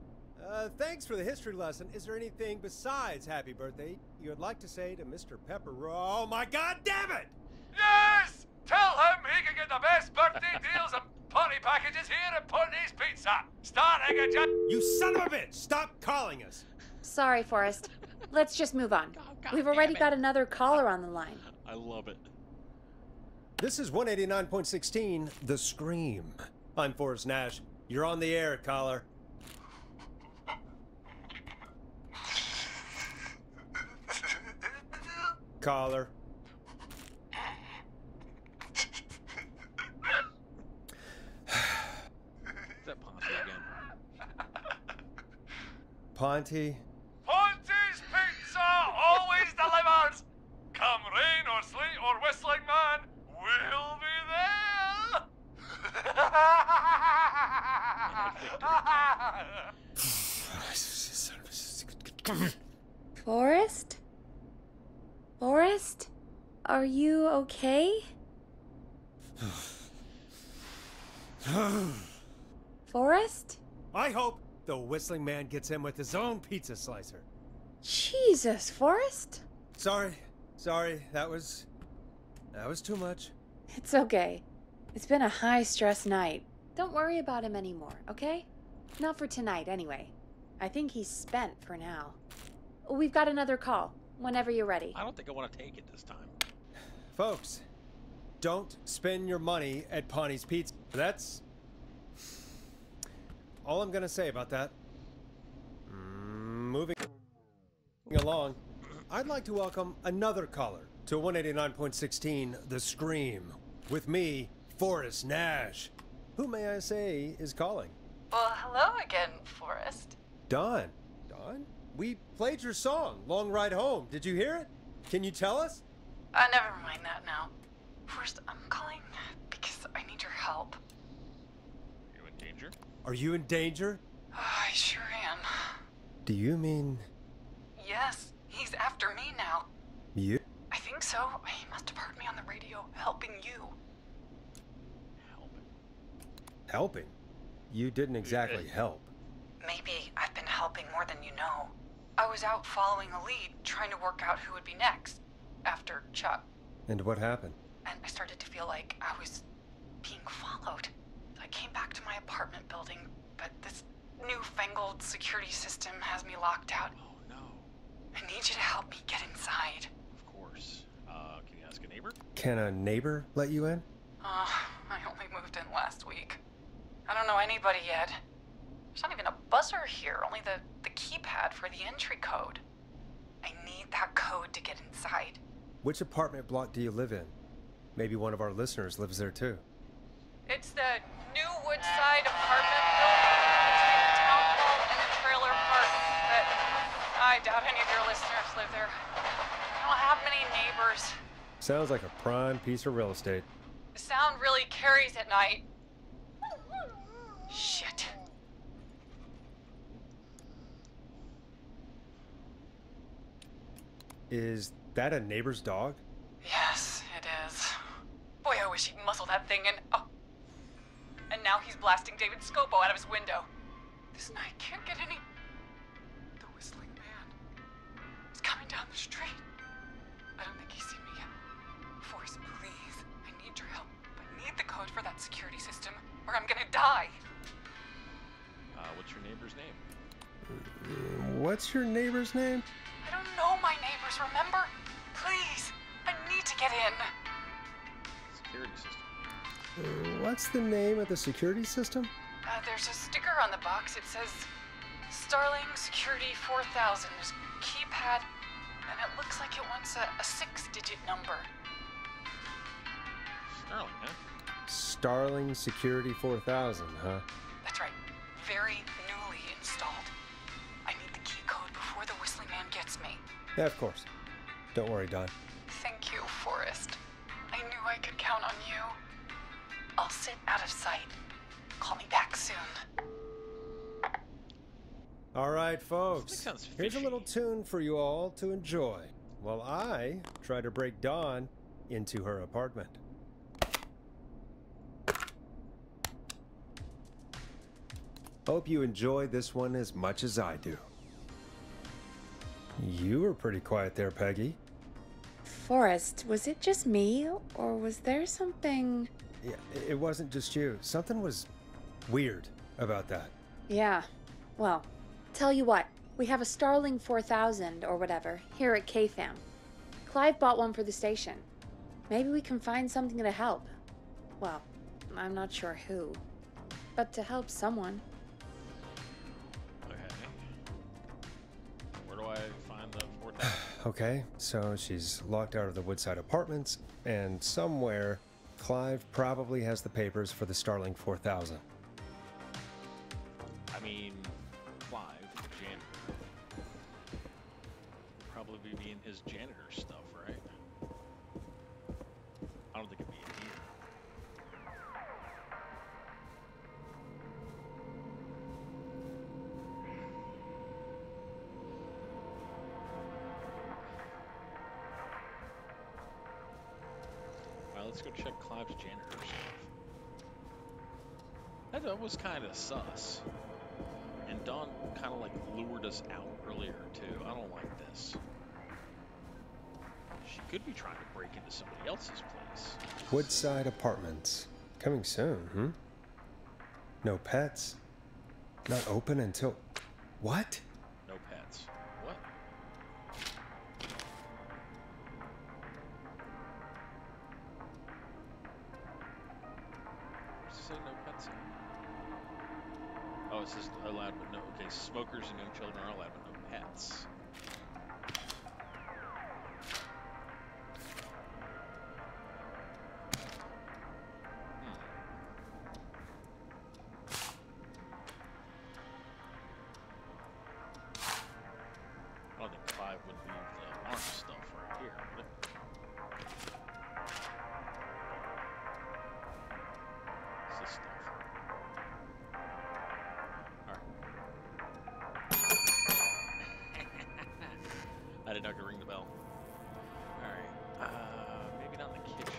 Thanks for the history lesson. Is there anything besides happy birthday you would like to say to Mr. Pepper? Oh my god damn it! Yes! Tell him he can get the best birthday deals and party packages here at Putney's Pizza. Starting at just... You son of a bitch! Stop calling us! Sorry, Forrest. Let's just move on. Oh, God We've already damn it. got another caller on the line. I love it. This is 189.16, The Scream. I'm Forrest Nash. You're on the air, caller. Caller. Is that Ponty again? Ponty? Ponty's Pizza always delivers! Come rain or sleet or whistling man, we'll be there! Forrest? Forrest? Are you okay? Forrest? I hope the whistling man gets him with his own pizza slicer. Jesus, Forrest? Sorry, that was too much. It's okay. It's been a high-stress night. Don't worry about him anymore, okay? Not for tonight, anyway. I think he's spent for now. We've got another call, whenever you're ready. I don't think I want to take it this time. Folks, don't spend your money at Ponty's Pizza. That's all I'm gonna say about that. Moving along, I'd like to welcome another caller to 189.16 The Scream. With me, Forrest Nash. Who may I say is calling? Well, hello again, Forrest. Don. Don? We played your song, Long Ride Home. Did you hear it? Can you tell us? Never mind that now. First, I'm calling because I need your help. You in danger? Are you in danger? I sure am. Do you mean Yes, he's after me now. you? I think so. He must have heard me on the radio helping you. Help it. Helping? You didn't exactly help. Maybe I've been helping more than you know. I was out following a lead, trying to work out who would be next, after Chuck. And what happened? And I started to feel like I was being followed. I came back to my apartment building, but this newfangled security system has me locked out. Oh no. I need you to help me get inside. Of course. Can you ask a neighbor? Can a neighbor let you in? I only moved in last week. I don't know anybody yet. There's not even a buzzer here, only the keypad for the entry code. I need that code to get inside. Which apartment block do you live in? Maybe one of our listeners lives there too. It's the new Woodside apartment building between the town hall and the trailer park. But I doubt any of your listeners live there. I don't have many neighbors. Sounds like a prime piece of real estate. The sound really carries at night. Shit. Is that a neighbor's dog? Yes, it is. Boy, I wish he'd muzzle that thing and... Oh. And now he's blasting David Scopo out of his window. This night can't get any... The whistling man. He's coming down the street. I don't think he's seen me yet. Forrest, please. I need your help. I need the code for that security system, or I'm gonna die. What's your neighbor's name? What's your neighbor's name? I don't know my neighbors, remember? Please. I need to get in. Security system. What's the name of the security system? There's a sticker on the box. It says Starling Security 4000. There's a keypad, and it looks like it wants a 6-digit number. Starling, huh? Starling Security 4000, huh? That's right. Very newly installed. I need the key code before the whistling man gets me. Yeah, of course. Don't worry, Don. Thank you, Forrest. I knew I could count on you. I'll sit out of sight. Call me back soon. All right, folks. Something sounds Here's a fishy. little tune for you all to enjoy while I try to break Dawn into her apartment. Hope you enjoy this one as much as I do. You were pretty quiet there, Peggy. Forrest, was it just me, or was there something... Yeah, it wasn't just you. Something was weird about that. Yeah, well, tell you what, we have a Starling 4000 or whatever here at KFAM. Clive bought one for the station. Maybe we can find something to help. Well, I'm not sure who, but to help someone. Okay. Where do I find the 4,000? Okay, so she's locked out of the Woodside Apartments, and somewhere, Clive probably has the papers for the Starling 4000. I mean, Clive, the janitor. Probably be in his janitor stuff, right? I don't think it'd be in here. Alright, let's go check Clive's janitor stuff. That was kind of sus. And Dawn kind of like lured us out earlier too. I don't like this. She could be trying to break into somebody else's place. Woodside Apartments. Coming soon, hmm? No pets. Not open until... What? No pets. What? What's it say no pets in? Oh, it says allowed but no... Okay, smokers and young children are allowed but no pets. I don't think Clive would leave the alarm stuff right here, would it? What's this stuff? Alright. I did not ring the bell. Alright. Maybe not in the kitchen.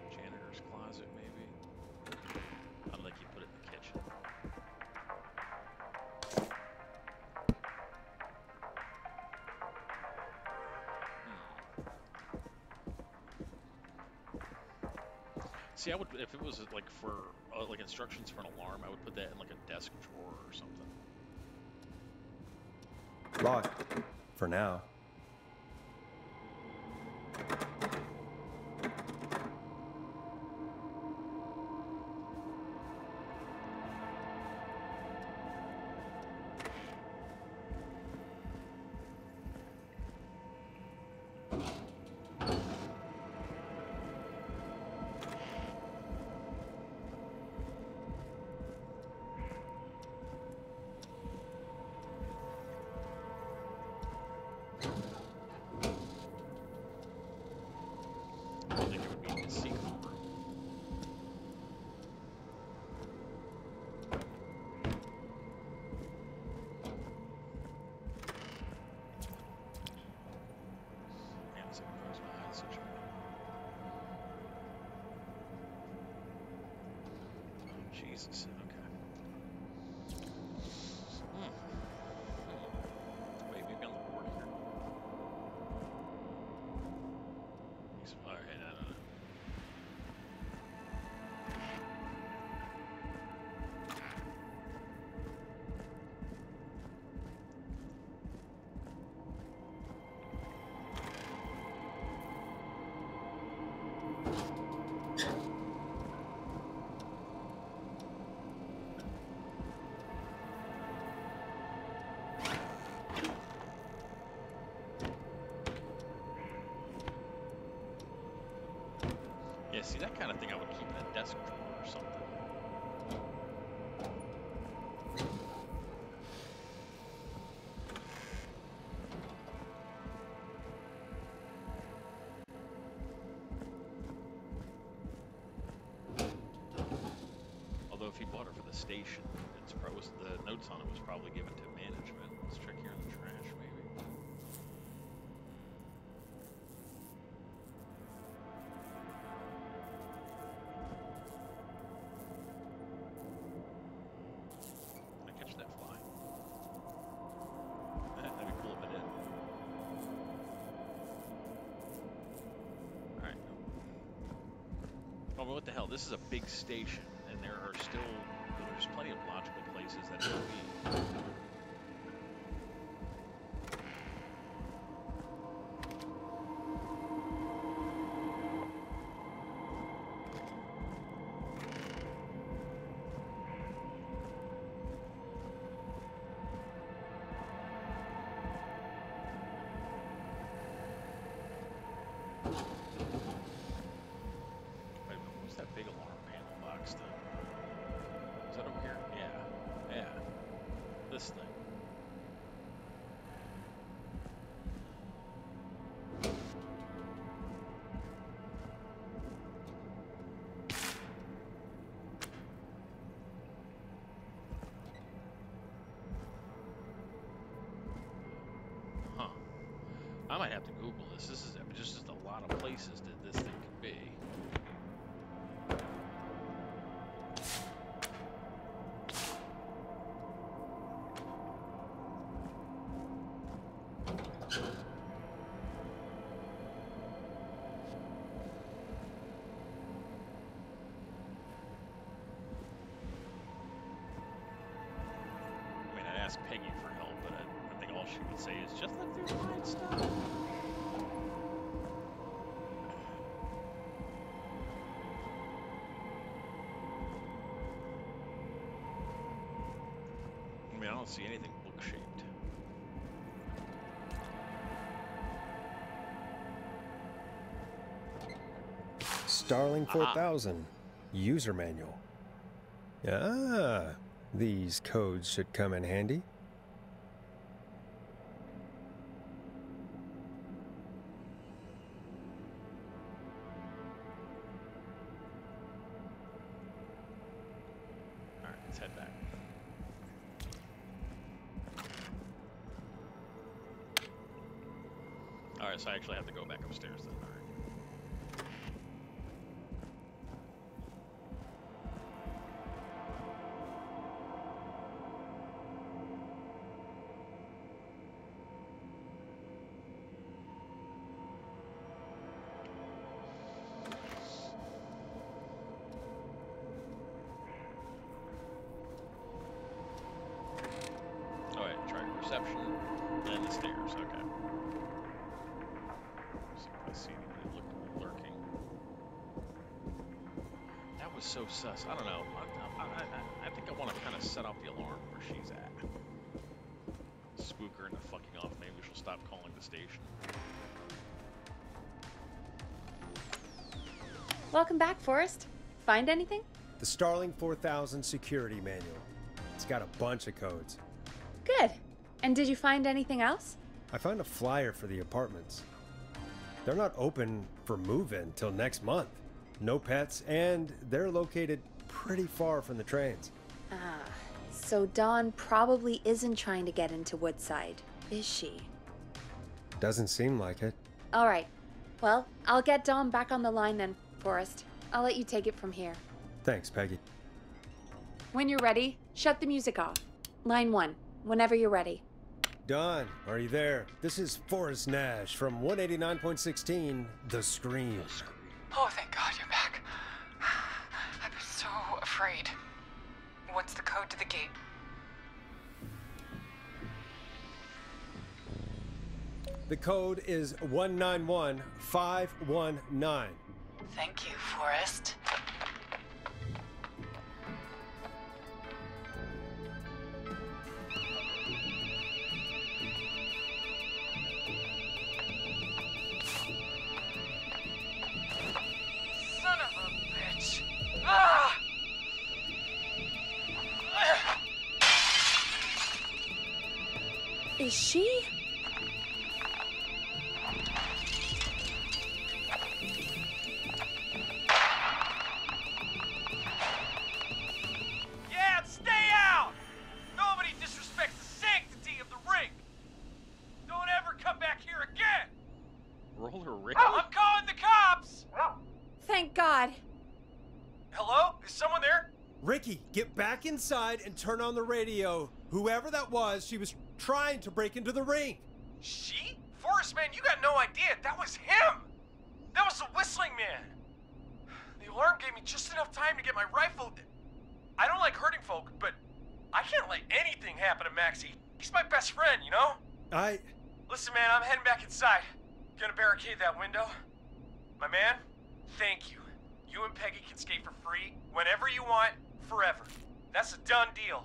Janitor's closet, maybe. I don't think you put it in the kitchen. See, I would, if it was like for like instructions for an alarm, I would put that in like a desk drawer or something. Locked. For now. I don't think it would be in the secret room. Yeah, it's like close my eyes, such a... Oh, Jesus. Okay. Wait, maybe on the board here. Alright, no. Yeah, see, that kind of thing I would keep in a desk drawer or something. Although if he bought it for the station. The notes on it was probably given to management. Let's check here in the trash, maybe. Can I catch that fly? That'd be cool if I did. Alright. Oh, but what the hell? This is a big station, and there's plenty of logical places that it could be. Wait a minute, what's that big alarm panel box thing? Is that over here? Yeah. Yeah. This thing. Huh. I might have to Google this. This is just a lot of places that this thing could be. I mean, I'd ask Peggy for help, but I think all she would say is just look through the right stuff. I mean, I don't see anything book-shaped. Starling 4000. User manual. Ah, these codes should come in handy. Alright, let's head back. Alright, so I actually have to go back upstairs then. Alright. Alright, try reception, then the stairs, okay. See if I see anybody lurking. That was so sus. I don't know. I think I want to kind of set off the alarm where she's at. Spook her into fucking off. Maybe she'll stop calling the station. Welcome back, Forrest. Find anything? The Starling 4000 security manual. It's got a bunch of codes. Good. And did you find anything else? I found a flyer for the apartments. They're not open for move-in till next month. No pets, and they're located pretty far from the trains. Ah, so Dawn probably isn't trying to get into Woodside, is she? Doesn't seem like it. All right. Well, I'll get Dawn back on the line then, Forrest. I'll let you take it from here. Thanks, Peggy. When you're ready, shut the music off. Line 1, whenever you're ready. Don, are you there? This is Forrest Nash from 189.16, The Scream. Oh, thank God you're back. I was so afraid. What's the code to the gate? The code is 191519. Thank you, Forrest. Son of a bitch. Ah! Is she? Ricky, get back inside and turn on the radio. Whoever that was, she was trying to break into the ring. She? Forrest, man, you got no idea. That was him. That was the Whistling Man. The alarm gave me just enough time to get my rifle. I don't like hurting folk, but I can't let anything happen to Maxie. He's my best friend, you know? Listen, man, I'm heading back inside. Gonna barricade that window. My man, thank you. You and Peggy can skate for free whenever you want, forever. That's a done deal.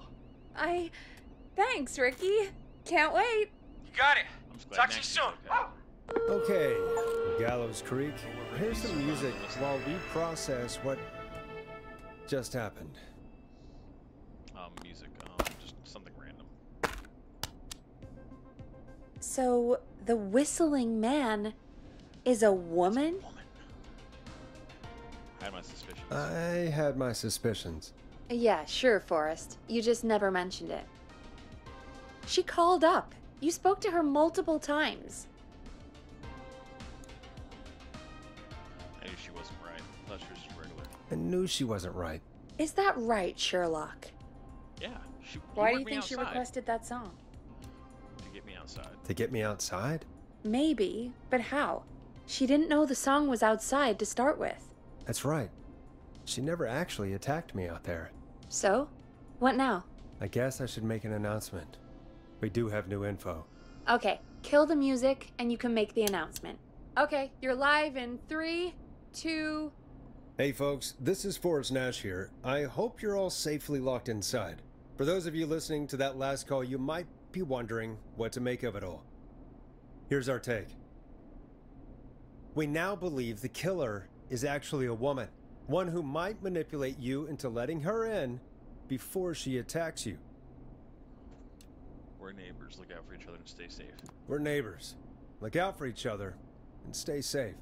Thanks, Ricky. Can't wait. You got it. I'm just glad Talk to you Maxie's soon. okay. Okay, Gallows Creek. Here's some music while we process what just happened. Music. Just something random. So, the Whistling Man is a woman? I had my suspicions. I had my suspicions. Yeah, sure, Forrest. You just never mentioned it. She called up. You spoke to her multiple times. I knew she wasn't right. I thought she was just regular. I knew she wasn't right. Is that right, Sherlock? Yeah. Why do you think she requested that song? To get me outside. To get me outside? Maybe, but how? She didn't know the song was outside to start with. That's right. She never actually attacked me out there. So? What now? I guess I should make an announcement. We do have new info. Okay, kill the music and you can make the announcement. Okay, you're live in 3, 2... Hey folks, this is Forrest Nash here. I hope you're all safely locked inside. For those of you listening to that last call, you might be wondering what to make of it all. Here's our take. We now believe the killer is actually a woman. One who might manipulate you into letting her in before she attacks you. We're neighbors. Look out for each other and stay safe. We're neighbors. Look out for each other and stay safe.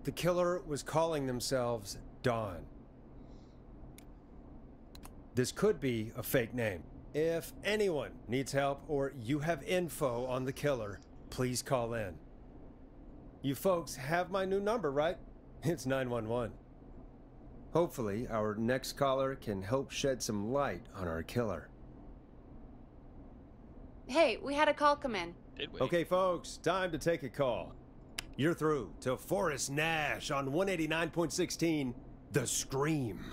The killer was calling themselves Dawn. This could be a fake name. If anyone needs help or you have info on the killer, please call in. You folks have my new number, right? It's 911. Hopefully, our next caller can help shed some light on our killer. Hey, we had a call come in. Did we? Okay, folks, time to take a call. You're through to Forrest Nash on 189.16, The Scream.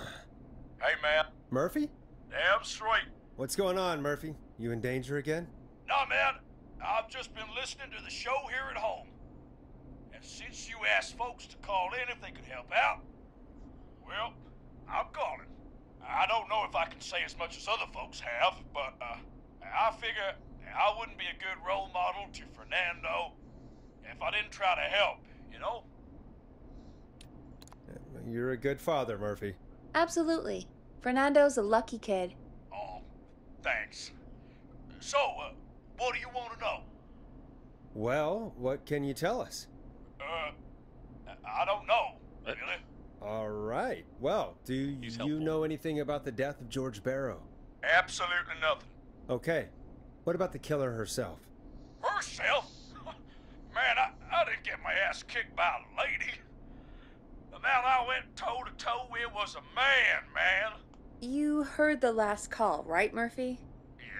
Hey, man. Murphy? Damn straight. What's going on, Murphy? You in danger again? Nah, man. I've just been listening to the show here at home. And since you asked folks to call in if they could help out, well, I'm calling. I don't know if I can say as much as other folks have, but I figure I wouldn't be a good role model to Fernando if I didn't try to help, you know? You're a good father, Murphy. Absolutely. Fernando's a lucky kid. Oh, thanks. So, what do you want to know? Well, what can you tell us? I don't know, really. All right. Well, do you know anything about the death of George Barrow? Absolutely nothing. Okay. What about the killer herself? Herself? Man, I didn't get my ass kicked by a lady. The man I went toe-to-toe with was a man. You heard the last call, right, Murphy?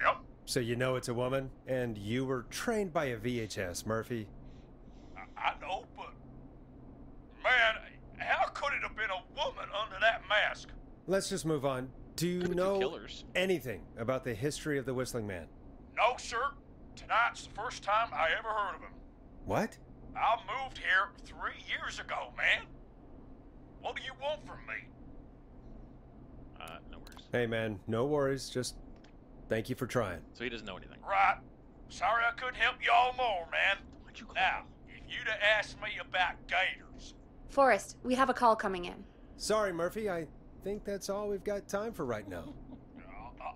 Yep. So you know it's a woman, and you were trained by a VHS, Murphy. I know, but... Man, how could it have been a woman under that mask? Let's just move on. Do you Could be two know killers. anything about the history of the Whistling Man? No, sir. Tonight's the first time I ever heard of him. What? I moved here 3 years ago, man. What do you want from me? No worries. Hey, man, no worries. Just thank you for trying. So he doesn't know anything. Right. Sorry I couldn't help you all more, man. Why'd you call? Now, if you'd have asked me about gators... Forrest, we have a call coming in. Sorry, Murphy. I think that's all we've got time for right now.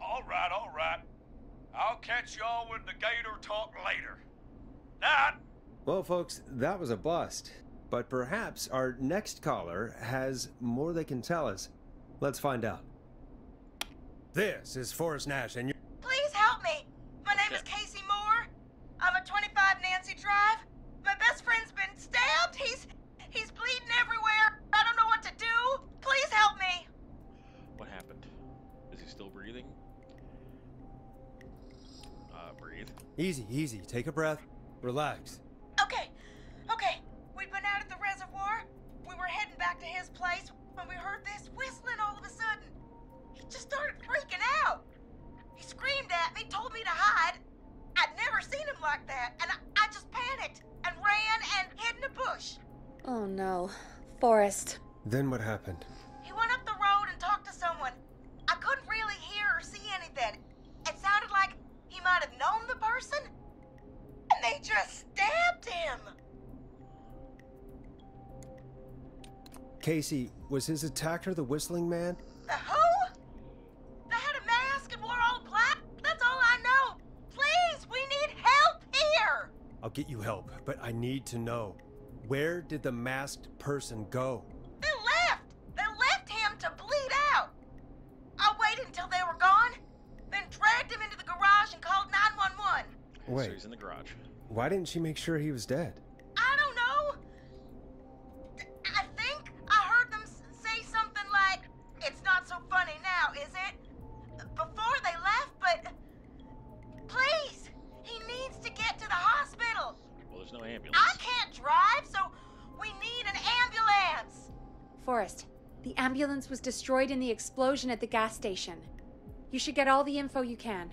All right. I'll catch y'all with the gator talk later. Night. Well, folks, that was a bust. But perhaps our next caller has more they can tell us. Let's find out. This is Forrest Nash, and you're... Please help me. My name is Casey Moore. I'm at 25 Nancy Drive. My best friend's been stabbed. He's bleeding everywhere. I don't know what to do. Please help me. What happened? Still breathing? Breathe. Easy, easy. Take a breath. Relax. Okay. We'd been out at the reservoir. We were heading back to his place when we heard this whistling all of a sudden. He just started freaking out. He screamed at me, told me to hide. I'd never seen him like that, and I just panicked and ran and hid in a bush. Oh no. Forrest. Then what happened? He went up the road and talked to someone. I couldn't really hear or see anything. It sounded like he might have known the person, and they just stabbed him. Casey, was his attacker the whistling man? The who? They had a mask and wore all black? That's all I know. Please, we need help here. I'll get you help, but I need to know. Where did the masked person go? They left. They left him to bleed out. I waited until they were gone, then dragged him into the garage and called 911. Okay, Wait. So he's in the garage. Why didn't she make sure he was dead? I don't know. I think I heard them say something like, "It's not so funny now, is it?" Before they left, but please, he needs to get to the hospital. Well, there's no ambulance. I can't drive, so we need an ambulance. Forrest, the ambulance was destroyed in the explosion at the gas station. You should get all the info you can.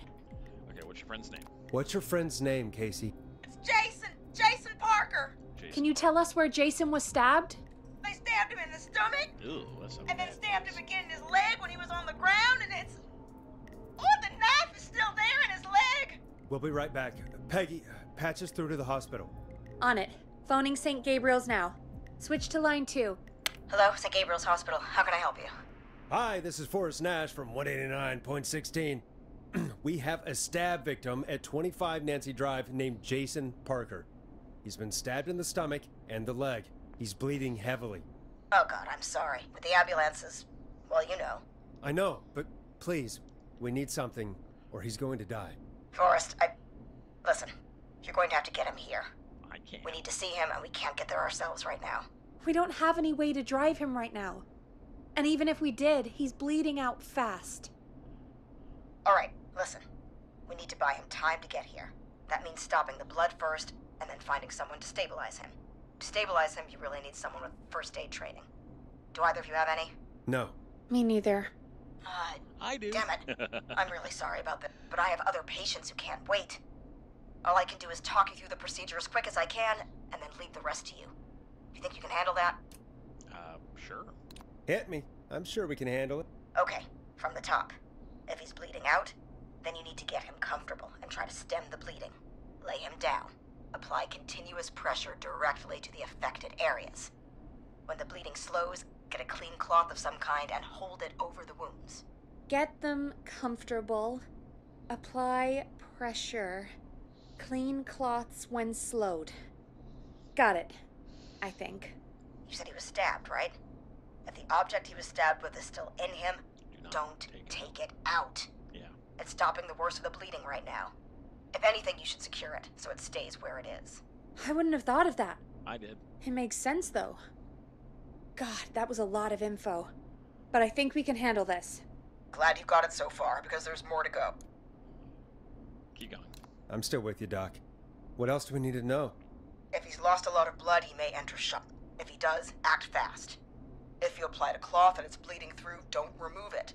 Okay, what's your friend's name? What's your friend's name, Casey? It's Jason Parker. Jason. Can you tell us where Jason was stabbed? They stabbed him in the stomach, Ew, that's so and then bad. stabbed him again in his leg when he was on the ground, and it's... Oh, the knife is still there in his leg. We'll be right back. Peggy, patch us through to the hospital. On it. Phoning St. Gabriel's now. Switch to line 2. Hello, St. Gabriel's Hospital. How can I help you? Hi, this is Forrest Nash from 189.16. We have a stab victim at 25 Nancy Drive named Jason Parker. He's been stabbed in the stomach and the leg. He's bleeding heavily. Oh, God, I'm sorry. But the ambulance is... well, you know. I know, but please, we need something, or he's going to die. Forrest, Listen, you're going to have to get him here. I can't. We need to see him, and we can't get there ourselves right now. We don't have any way to drive him right now. And even if we did, he's bleeding out fast. All right, listen. We need to buy him time to get here. That means stopping the blood first, and then finding someone to stabilize him. To stabilize him, you really need someone with first aid training. Do either of you have any? No. Me neither. I do. Damn it. I'm really sorry about that, but I have other patients who can't wait. All I can do is talk you through the procedure as quick as I can, and then leave the rest to you. You think you can handle that? Sure. Hit me. I'm sure we can handle it. Okay, from the top. If he's bleeding out, then you need to get him comfortable and try to stem the bleeding. Lay him down. Apply continuous pressure directly to the affected areas. When the bleeding slows, get a clean cloth of some kind and hold it over the wounds. Get them comfortable. Apply pressure. Clean cloths when slowed. Got it, I think. You said he was stabbed, right? If the object he was stabbed with is still in him, Do not don't take it out. Yeah. It's stopping the worst of the bleeding right now. If anything, you should secure it so it stays where it is. I wouldn't have thought of that. I did. It makes sense, though. God, that was a lot of info. But I think we can handle this. Glad you got it so far, because there's more to go. Keep going. I'm still with you, Doc. What else do we need to know? If he's lost a lot of blood, he may enter shock. If he does, act fast. If you applied a cloth and it's bleeding through, don't remove it.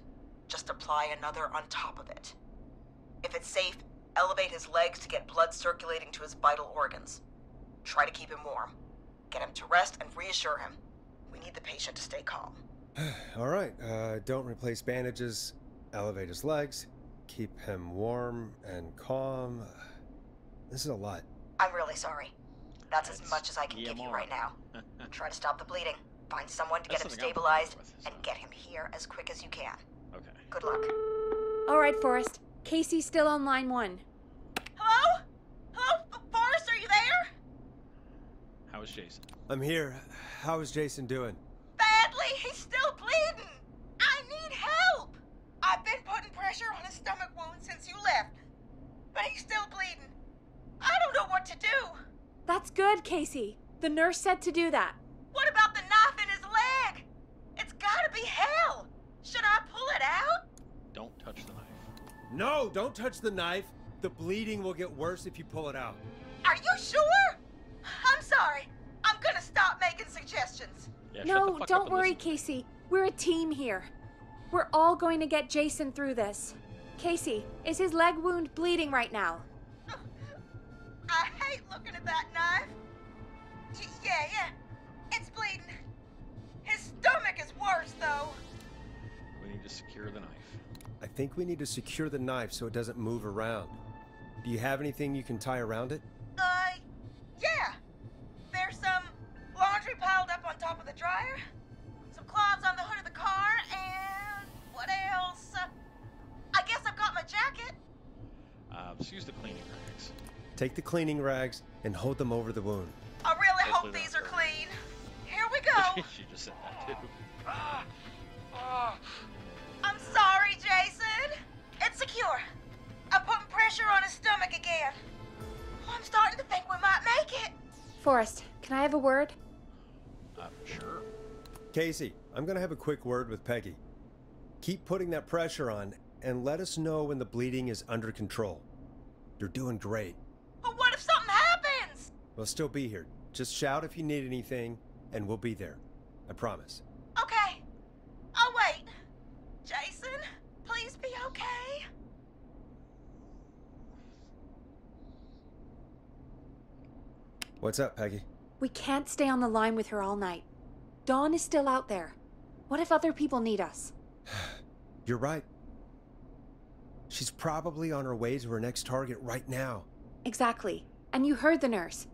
Just apply another on top of it. If it's safe, elevate his legs to get blood circulating to his vital organs. Try to keep him warm. Get him to rest and reassure him. We need the patient to stay calm. All right, don't replace bandages. Elevate his legs. Keep him warm and calm. This is a lot. I'm really sorry. That's as It's much as I can give you EMR. right now. Try to stop the bleeding. Find someone to That's get him something I'm stabilized familiar with, and so- get him here as quick as you can. Okay. Good luck. All right, Forrest. Casey's still on line 1. Hello? Hello, Forrest, are you there? How is Jason? I'm here. How is Jason doing? Badly, he's still bleeding. I need help. I've been putting pressure on his stomach wound since you left, but he's still bleeding. I don't know what to do. That's good, Casey. The nurse said to do that. What about the knife in his leg? It's gotta be hell. Should I pull it out? Don't touch the No, don't touch the knife. The bleeding will get worse if you pull it out. Are you sure? I'm sorry. I'm gonna stop making suggestions. Yeah, shut the No, fuck up don't and worry, listen to me. Casey. We're a team here. We're all going to get Jason through this. Casey, is his leg wound bleeding right now? I hate looking at that knife. Yeah. It's bleeding. His stomach is worse, though. We need to secure the knife. I think we need to secure the knife so it doesn't move around. Do you have anything you can tie around it? Yeah. There's some laundry piled up on top of the dryer, some cloths on the hood of the car, and what else? I guess I've got my jacket. Let's use the cleaning rags. Take the cleaning rags and hold them over the wound. I really Hopefully hope these they're are dirty. clean. Here we go. She just said that too. I'm sorry, Jason. It's secure. I'm putting pressure on his stomach again. I'm starting to think we might make it. Forrest, can I have a word? Sure. Casey, I'm gonna have a quick word with Peggy. Keep putting that pressure on and let us know when the bleeding is under control. You're doing great. But what if something happens? We'll still be here. Just shout if you need anything, and we'll be there. I promise. Okay. I'll wait. Jason, please be okay. What's up, Peggy? We can't stay on the line with her all night. Dawn is still out there. What if other people need us? You're right. She's probably on her way to her next target right now. Exactly. And you heard the nurse.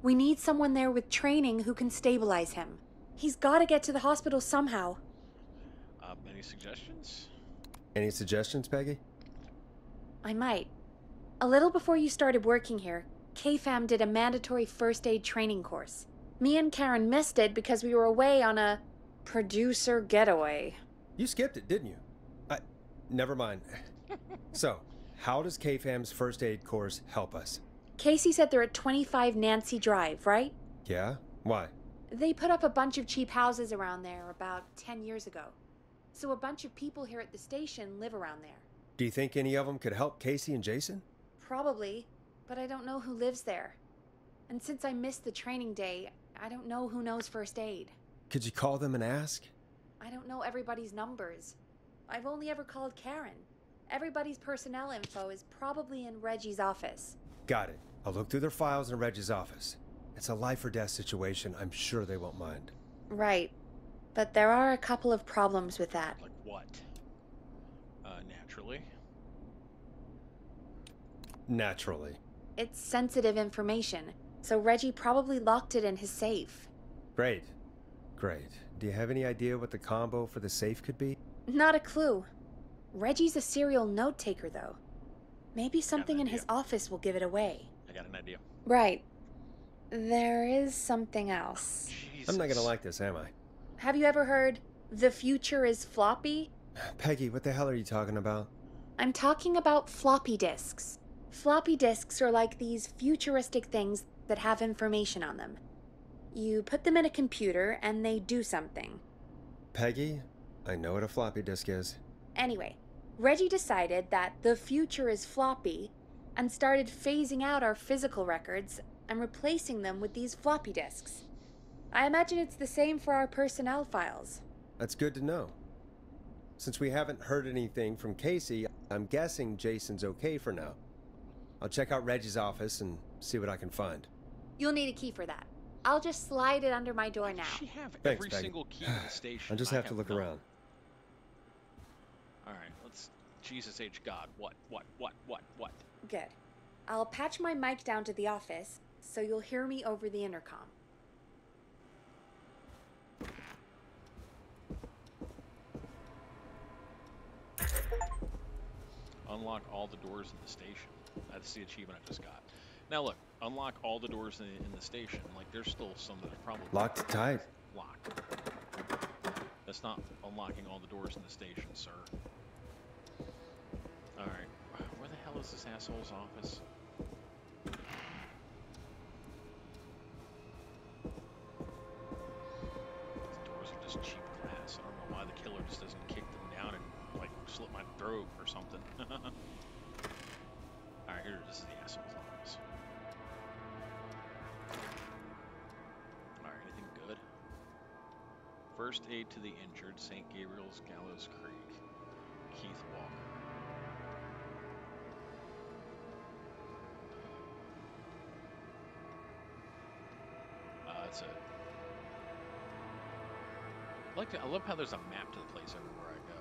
We need someone there with training who can stabilize him. He's got to get to the hospital somehow. Any suggestions? Any suggestions, Peggy? I might. A little before you started working here, KFAM did a mandatory first aid training course. Me and Karen missed it because we were away on a producer getaway. You skipped it, didn't you? Never mind. So, how does KFAM's first aid course help us? Casey said they're at 25 Nancy Drive, right? Yeah? Why? They put up a bunch of cheap houses around there about 10 years ago. So a bunch of people here at the station live around there. Do you think any of them could help Casey and Jason? Probably, but I don't know who lives there. And since I missed the training day, I don't know who knows first aid. Could you call them and ask? I don't know everybody's numbers. I've only ever called Karen. Everybody's personnel info is probably in Reggie's office. Got it. I'll look through their files in Reggie's office. It's a life or death situation. I'm sure they won't mind. Right. But there are a couple of problems with that. Like what? Naturally. Naturally. It's sensitive information, so Reggie probably locked it in his safe. Great. Great. Do you have any idea what the combo for the safe could be? Not a clue. Reggie's a serial note taker, though. Maybe something in his office will give it away. I got an idea. Right. There is something else. Jesus. I'm not gonna like this, am I? Have you ever heard, the future is floppy? Peggy, what the hell are you talking about? I'm talking about floppy disks. Floppy disks are like these futuristic things that have information on them. You put them in a computer and they do something. Peggy, I know what a floppy disk is. Anyway, Reggie decided that the future is floppy and started phasing out our physical records and replacing them with these floppy disks. I imagine it's the same for our personnel files. That's good to know. Since we haven't heard anything from Casey, I'm guessing Jason's okay for now. I'll check out Reggie's office and see what I can find. You'll need a key for that. I'll just slide it under my door now. She have Thanks, every Peggy. single key in the station. I'll just I have to look none. around. All right, let's. Jesus H God. What? Good. I'll patch my mic down to the office, so you'll hear me over the intercom. Unlock all the doors in the station. That's the achievement I just got. Now look, unlock all the doors in the station. Like there's still some that are probably Locked tight. locked. That's not unlocking all the doors in the station, sir. All right, where the hell is this asshole's office? These doors are just cheap glass. I don't know why the killer just doesn't kick them down and like slit my throat or something. Alright, here, this is the asshole's office. Alright, anything good? First aid to the injured, St. Gabriel's Gallows Creek. Keith Walker. That's it. I love how there's a map to the place everywhere I go.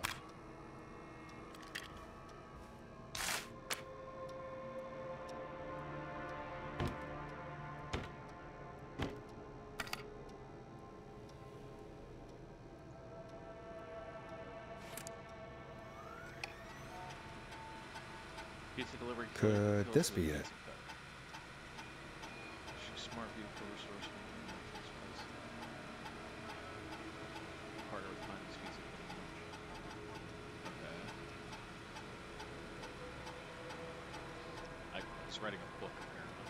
Pizza delivery. Could this be it? Smart vehicle resource. Partner with Heinz Pizza. Okay. I was writing a book apparently.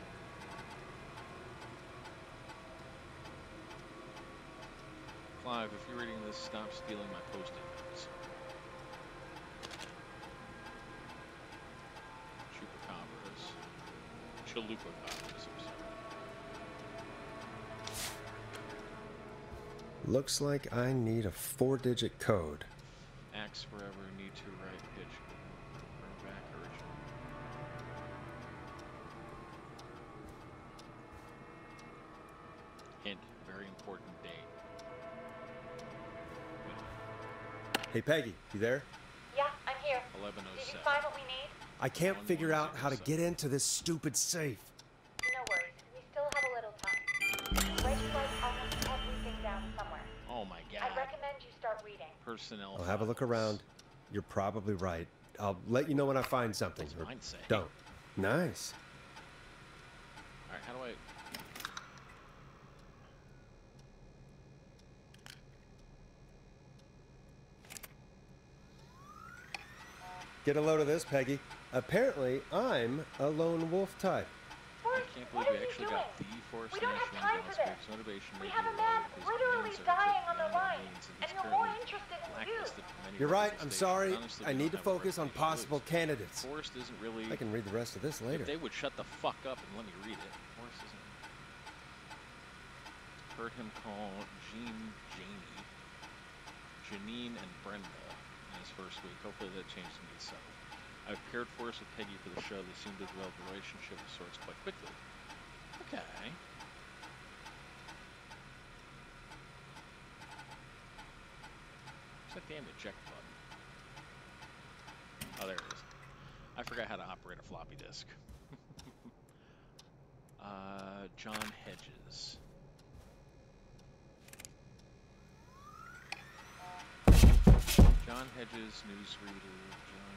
Clive, if you're reading this, stop stealing my post-it notes. Chupacabras. Looks like I need a 4-digit code. Axe forever, need to write pitch. Bring back original. Hint, very important date. Hey Peggy, you there? Yeah, I'm here. 11:07. Did you find what we need? I can't figure out how to get into this stupid safe. No worries. We still have a little time. Reg writes almost everything down somewhere. Oh my god. I recommend you start reading. Personnel. I'll have a look around. You're probably right. I'll let you know when I find something. What's mine say? Don't. Nice. Alright, how do I... Get a load of this, Peggy. Apparently, I'm a lone wolf type. I can't believe we actually got the Forest We don't have National time for Dallas this. Creek's motivation. We may have be a man low, his literally demands are dying on beyond the line, our means, and he's you're more currently interested in you. blacklisted from many You're right. I'm organizations. sorry. Honestly, I we need to don't have a focus on reputation to possible lose. candidates. Forrest isn't really... I can read the rest of this later. If they would shut the fuck up and let me read it. Forrest isn't... Heard him call Janine and Brenda in his first week. Hopefully that changed and gets settled. I've paired Forrest with Peggy for the show. They seem to develop a relationship of sorts quite quickly. Okay. Where's that damn eject button? Oh, there it is. I forgot how to operate a floppy disk. John Hedges. John Hedges, newsreader, John,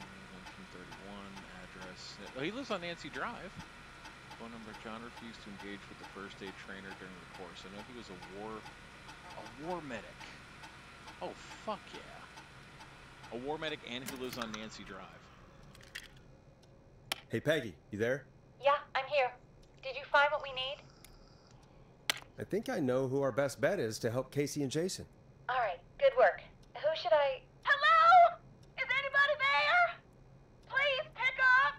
1931, address. Oh, he lives on Nancy Drive. Phone number. John refused to engage with the first aid trainer during the course. I know he was a war medic. Oh, fuck yeah. A war medic and who lives on Nancy Drive. Hey, Peggy, you there? Yeah, I'm here. Did you find what we need? I think I know who our best bet is to help Casey and Jason. All right, good work. Who should I... Hello? Is anybody there? Please pick up.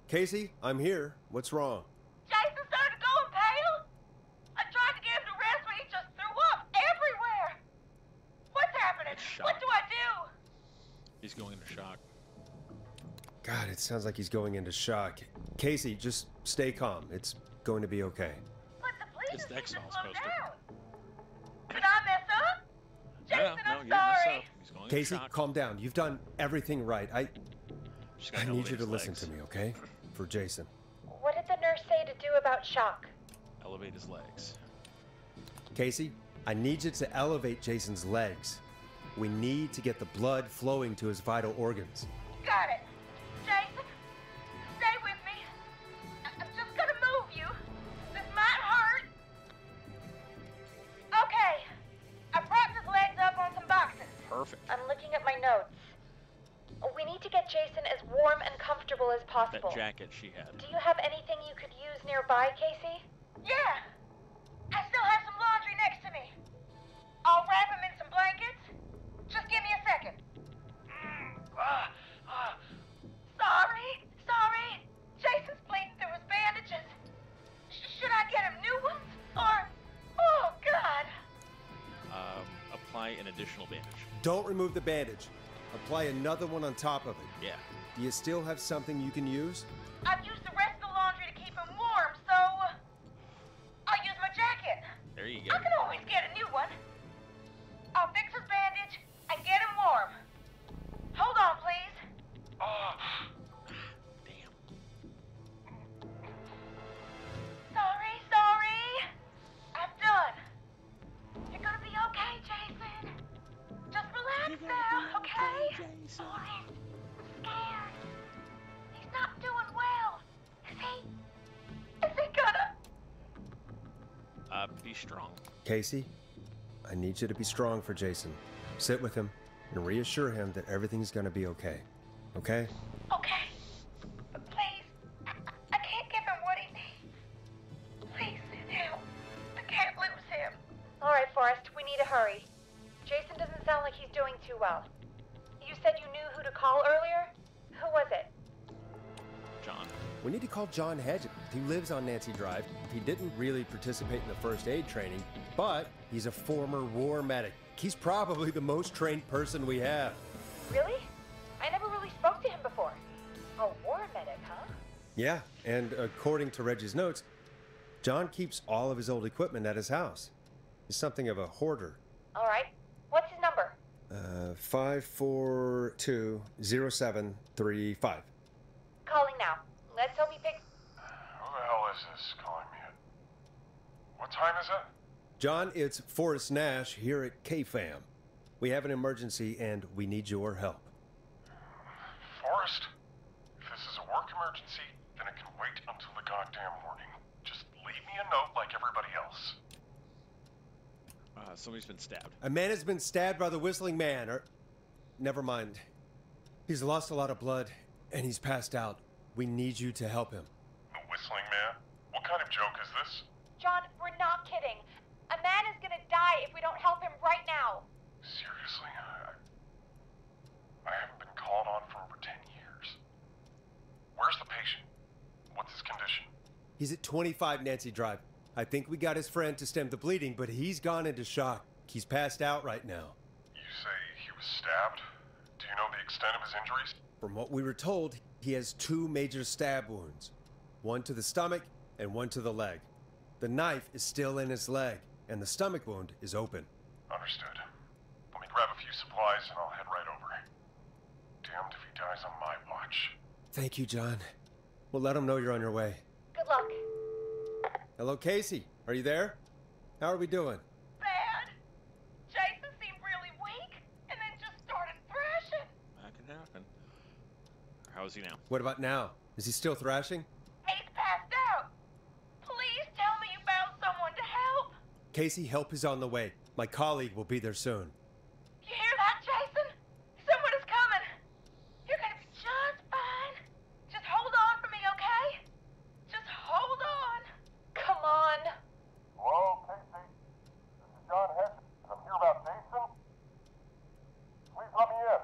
Casey, I'm here. What's wrong? Jason started going pale. I tried to get him to rest, but he just threw up everywhere. What's happening? What do I do? He's going into shock. God, it sounds like he's going into shock. Casey, just stay calm. It's going to be okay. But the police It's the seem to X-Files slow poster. down. Did I mess up? Jason, No, I'm you didn't mess sorry. up. He's going Casey, into shock. calm down. You've done everything right. I Just gotta need elevate you to his listen legs. to me, okay? For Jason. What did the nurse say to do about shock? Elevate his legs. Casey, I need you to elevate Jason's legs. We need to get the blood flowing to his vital organs. Got it. Jason, stay with me. I'm just gonna move you. This might hurt. Okay. I propped his legs up on some boxes. Perfect. I'm looking at my notes. We need to get Jason as warm and comfortable as possible. That jacket she had. Do you have anything you could use nearby, Casey? Yeah. I still have some laundry next to me. I'll wrap him in some blankets. Just give me a second. additional bandage. Don't remove the bandage. Apply another one on top of it. Yeah. Do you still have something you can use? I've used the rest of the laundry to keep him warm, so I'll use my jacket. There you go. I can always get a new one. I'll fix his bandage and get him warm. Hold on, please. Damn. Sorry. I'm done. You're gonna be okay, Jason. Just relax now, okay? Forrest, I'm scared. He's not doing well. Is he gonna... Be strong. Casey, I need you to be strong for Jason. Sit with him and reassure him that everything's gonna be okay. Okay? Okay. But please, I can't give him what he needs. Please, help. I can't lose him. All right, Forrest, we need to hurry. Jason doesn't sound like he's doing too well. You said you knew who to call earlier? Who was it? John. We need to call John Hedges. He lives on Nancy Drive. He didn't really participate in the first aid training, but he's a former war medic. He's probably the most trained person we have. Really? I never really spoke to him before. A war medic, huh? Yeah, and according to Reggie's notes, John keeps all of his old equipment at his house. He's something of a hoarder. All right. What's his number? 5420735. Calling now. Let's hope he picks... Who the hell is this calling me at? What time is it? John, it's Forrest Nash here at KFAM. We have an emergency and we need your help. Forrest? If this is a work emergency, then it can wait until the goddamn morning. Just leave me a note like everybody else. Somebody's been stabbed. A man has been stabbed by the Whistling Man, or... Never mind. He's lost a lot of blood, and he's passed out. We need you to help him. The Whistling Man? What kind of joke is this? John, we're not kidding. A man is gonna die if we don't help him right now. Seriously? I haven't been called on for over 10 years. Where's the patient? What's his condition? He's at 25 Nancy Drive. I think we got his friend to stem the bleeding, but he's gone into shock. He's passed out right now. You say he was stabbed? Do you know the extent of his injuries? From what we were told, he has 2 major stab wounds. One to the stomach and one to the leg. The knife is still in his leg, and the stomach wound is open. Understood. Let me grab a few supplies and I'll head right over. Damned if he dies on my watch. Thank you, John. We'll let him know you're on your way. Good luck. Hello, Casey. Are you there? How are we doing? Bad. Jason seemed really weak and then just started thrashing. That can happen. How is he now? What about now? Is he still thrashing? He's passed out. Please tell me you found someone to help. Casey, help is on the way. My colleague will be there soon. You hear that, Jason? Someone is coming. You're gonna be just fine. Just hold on for me, okay? Just hold on. Come on. Hello, Casey. This is John Hedges. I'm here about Jason. Please let me in.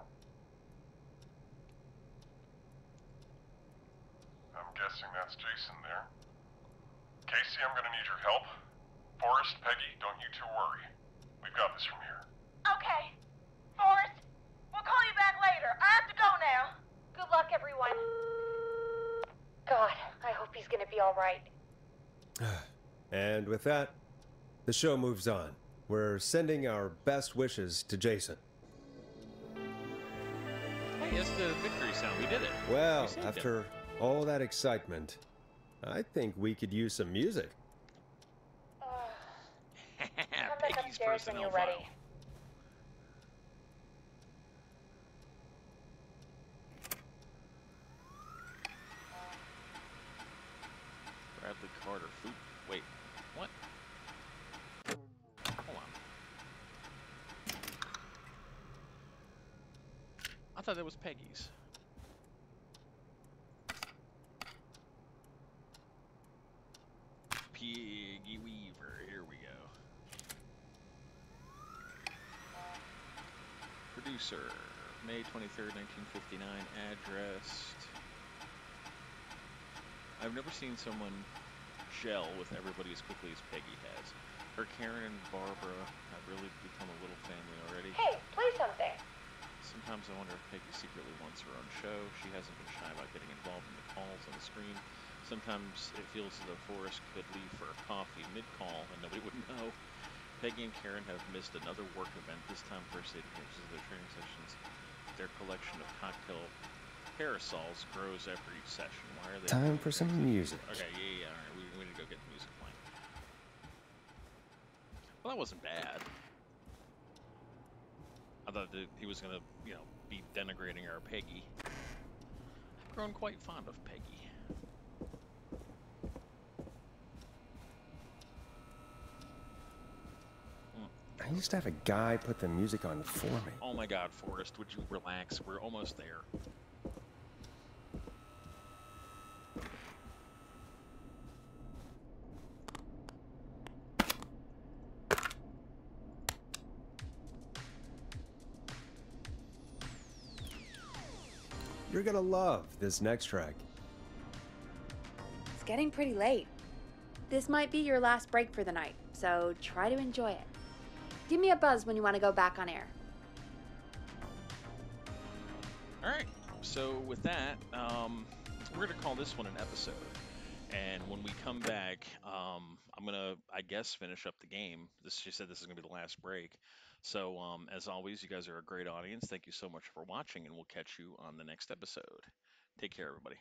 I'm guessing that's Jason there. Casey, I'm gonna need your help. Forrest, Peggy, don't you two worry. We've got this from here. Okay. Forrest, we'll call you back later. I have to go now. Good luck, everyone. God, I hope he's gonna be all right. And with that, the show moves on. We're sending our best wishes to Jason. Hey, that's the victory sound. We did it. Well, We saved him. after all that excitement, I think we could use some music. Come back Peggy's upstairs when personnel you're file. ready. Bradley Carter. Food. Wait. What? Hold on. I thought that was Peggy's. Peggy Weaver. Here we go. Producer. May 23rd, 1959. Addressed. I've never seen someone gel with everybody as quickly as Peggy has. Her Karen and Barbara have really become a little family already? Hey, play something. Sometimes I wonder if Peggy secretly wants her own show. She hasn't been shy about getting involved in the calls on the screen. Sometimes it feels as though Forrest could leave for a coffee mid-call and nobody would know. Peggy and Karen have missed another work event, this time first aid courses of their training sessions. Their collection of cocktail parasols grows every session. Why are they Time doing for training some sessions? music. Okay, yeah. All right, we need to go get the music playing. Well, that wasn't bad. I thought that he was gonna, be denigrating our Peggy. I've grown quite fond of Peggy. I used to have a guy put the music on for me. Oh my God, Forrest, would you relax? We're almost there. You're gonna love this next track. It's getting pretty late. This might be your last break for the night, so try to enjoy it. Give me a buzz when you want to go back on air. All right, so with that, we're gonna call this one an episode. And when we come back, I'm gonna, I guess, finish up the game. She said this is gonna be the last break. So, as always, you guys are a great audience. Thank you so much for watching, and we'll catch you on the next episode. Take care, everybody.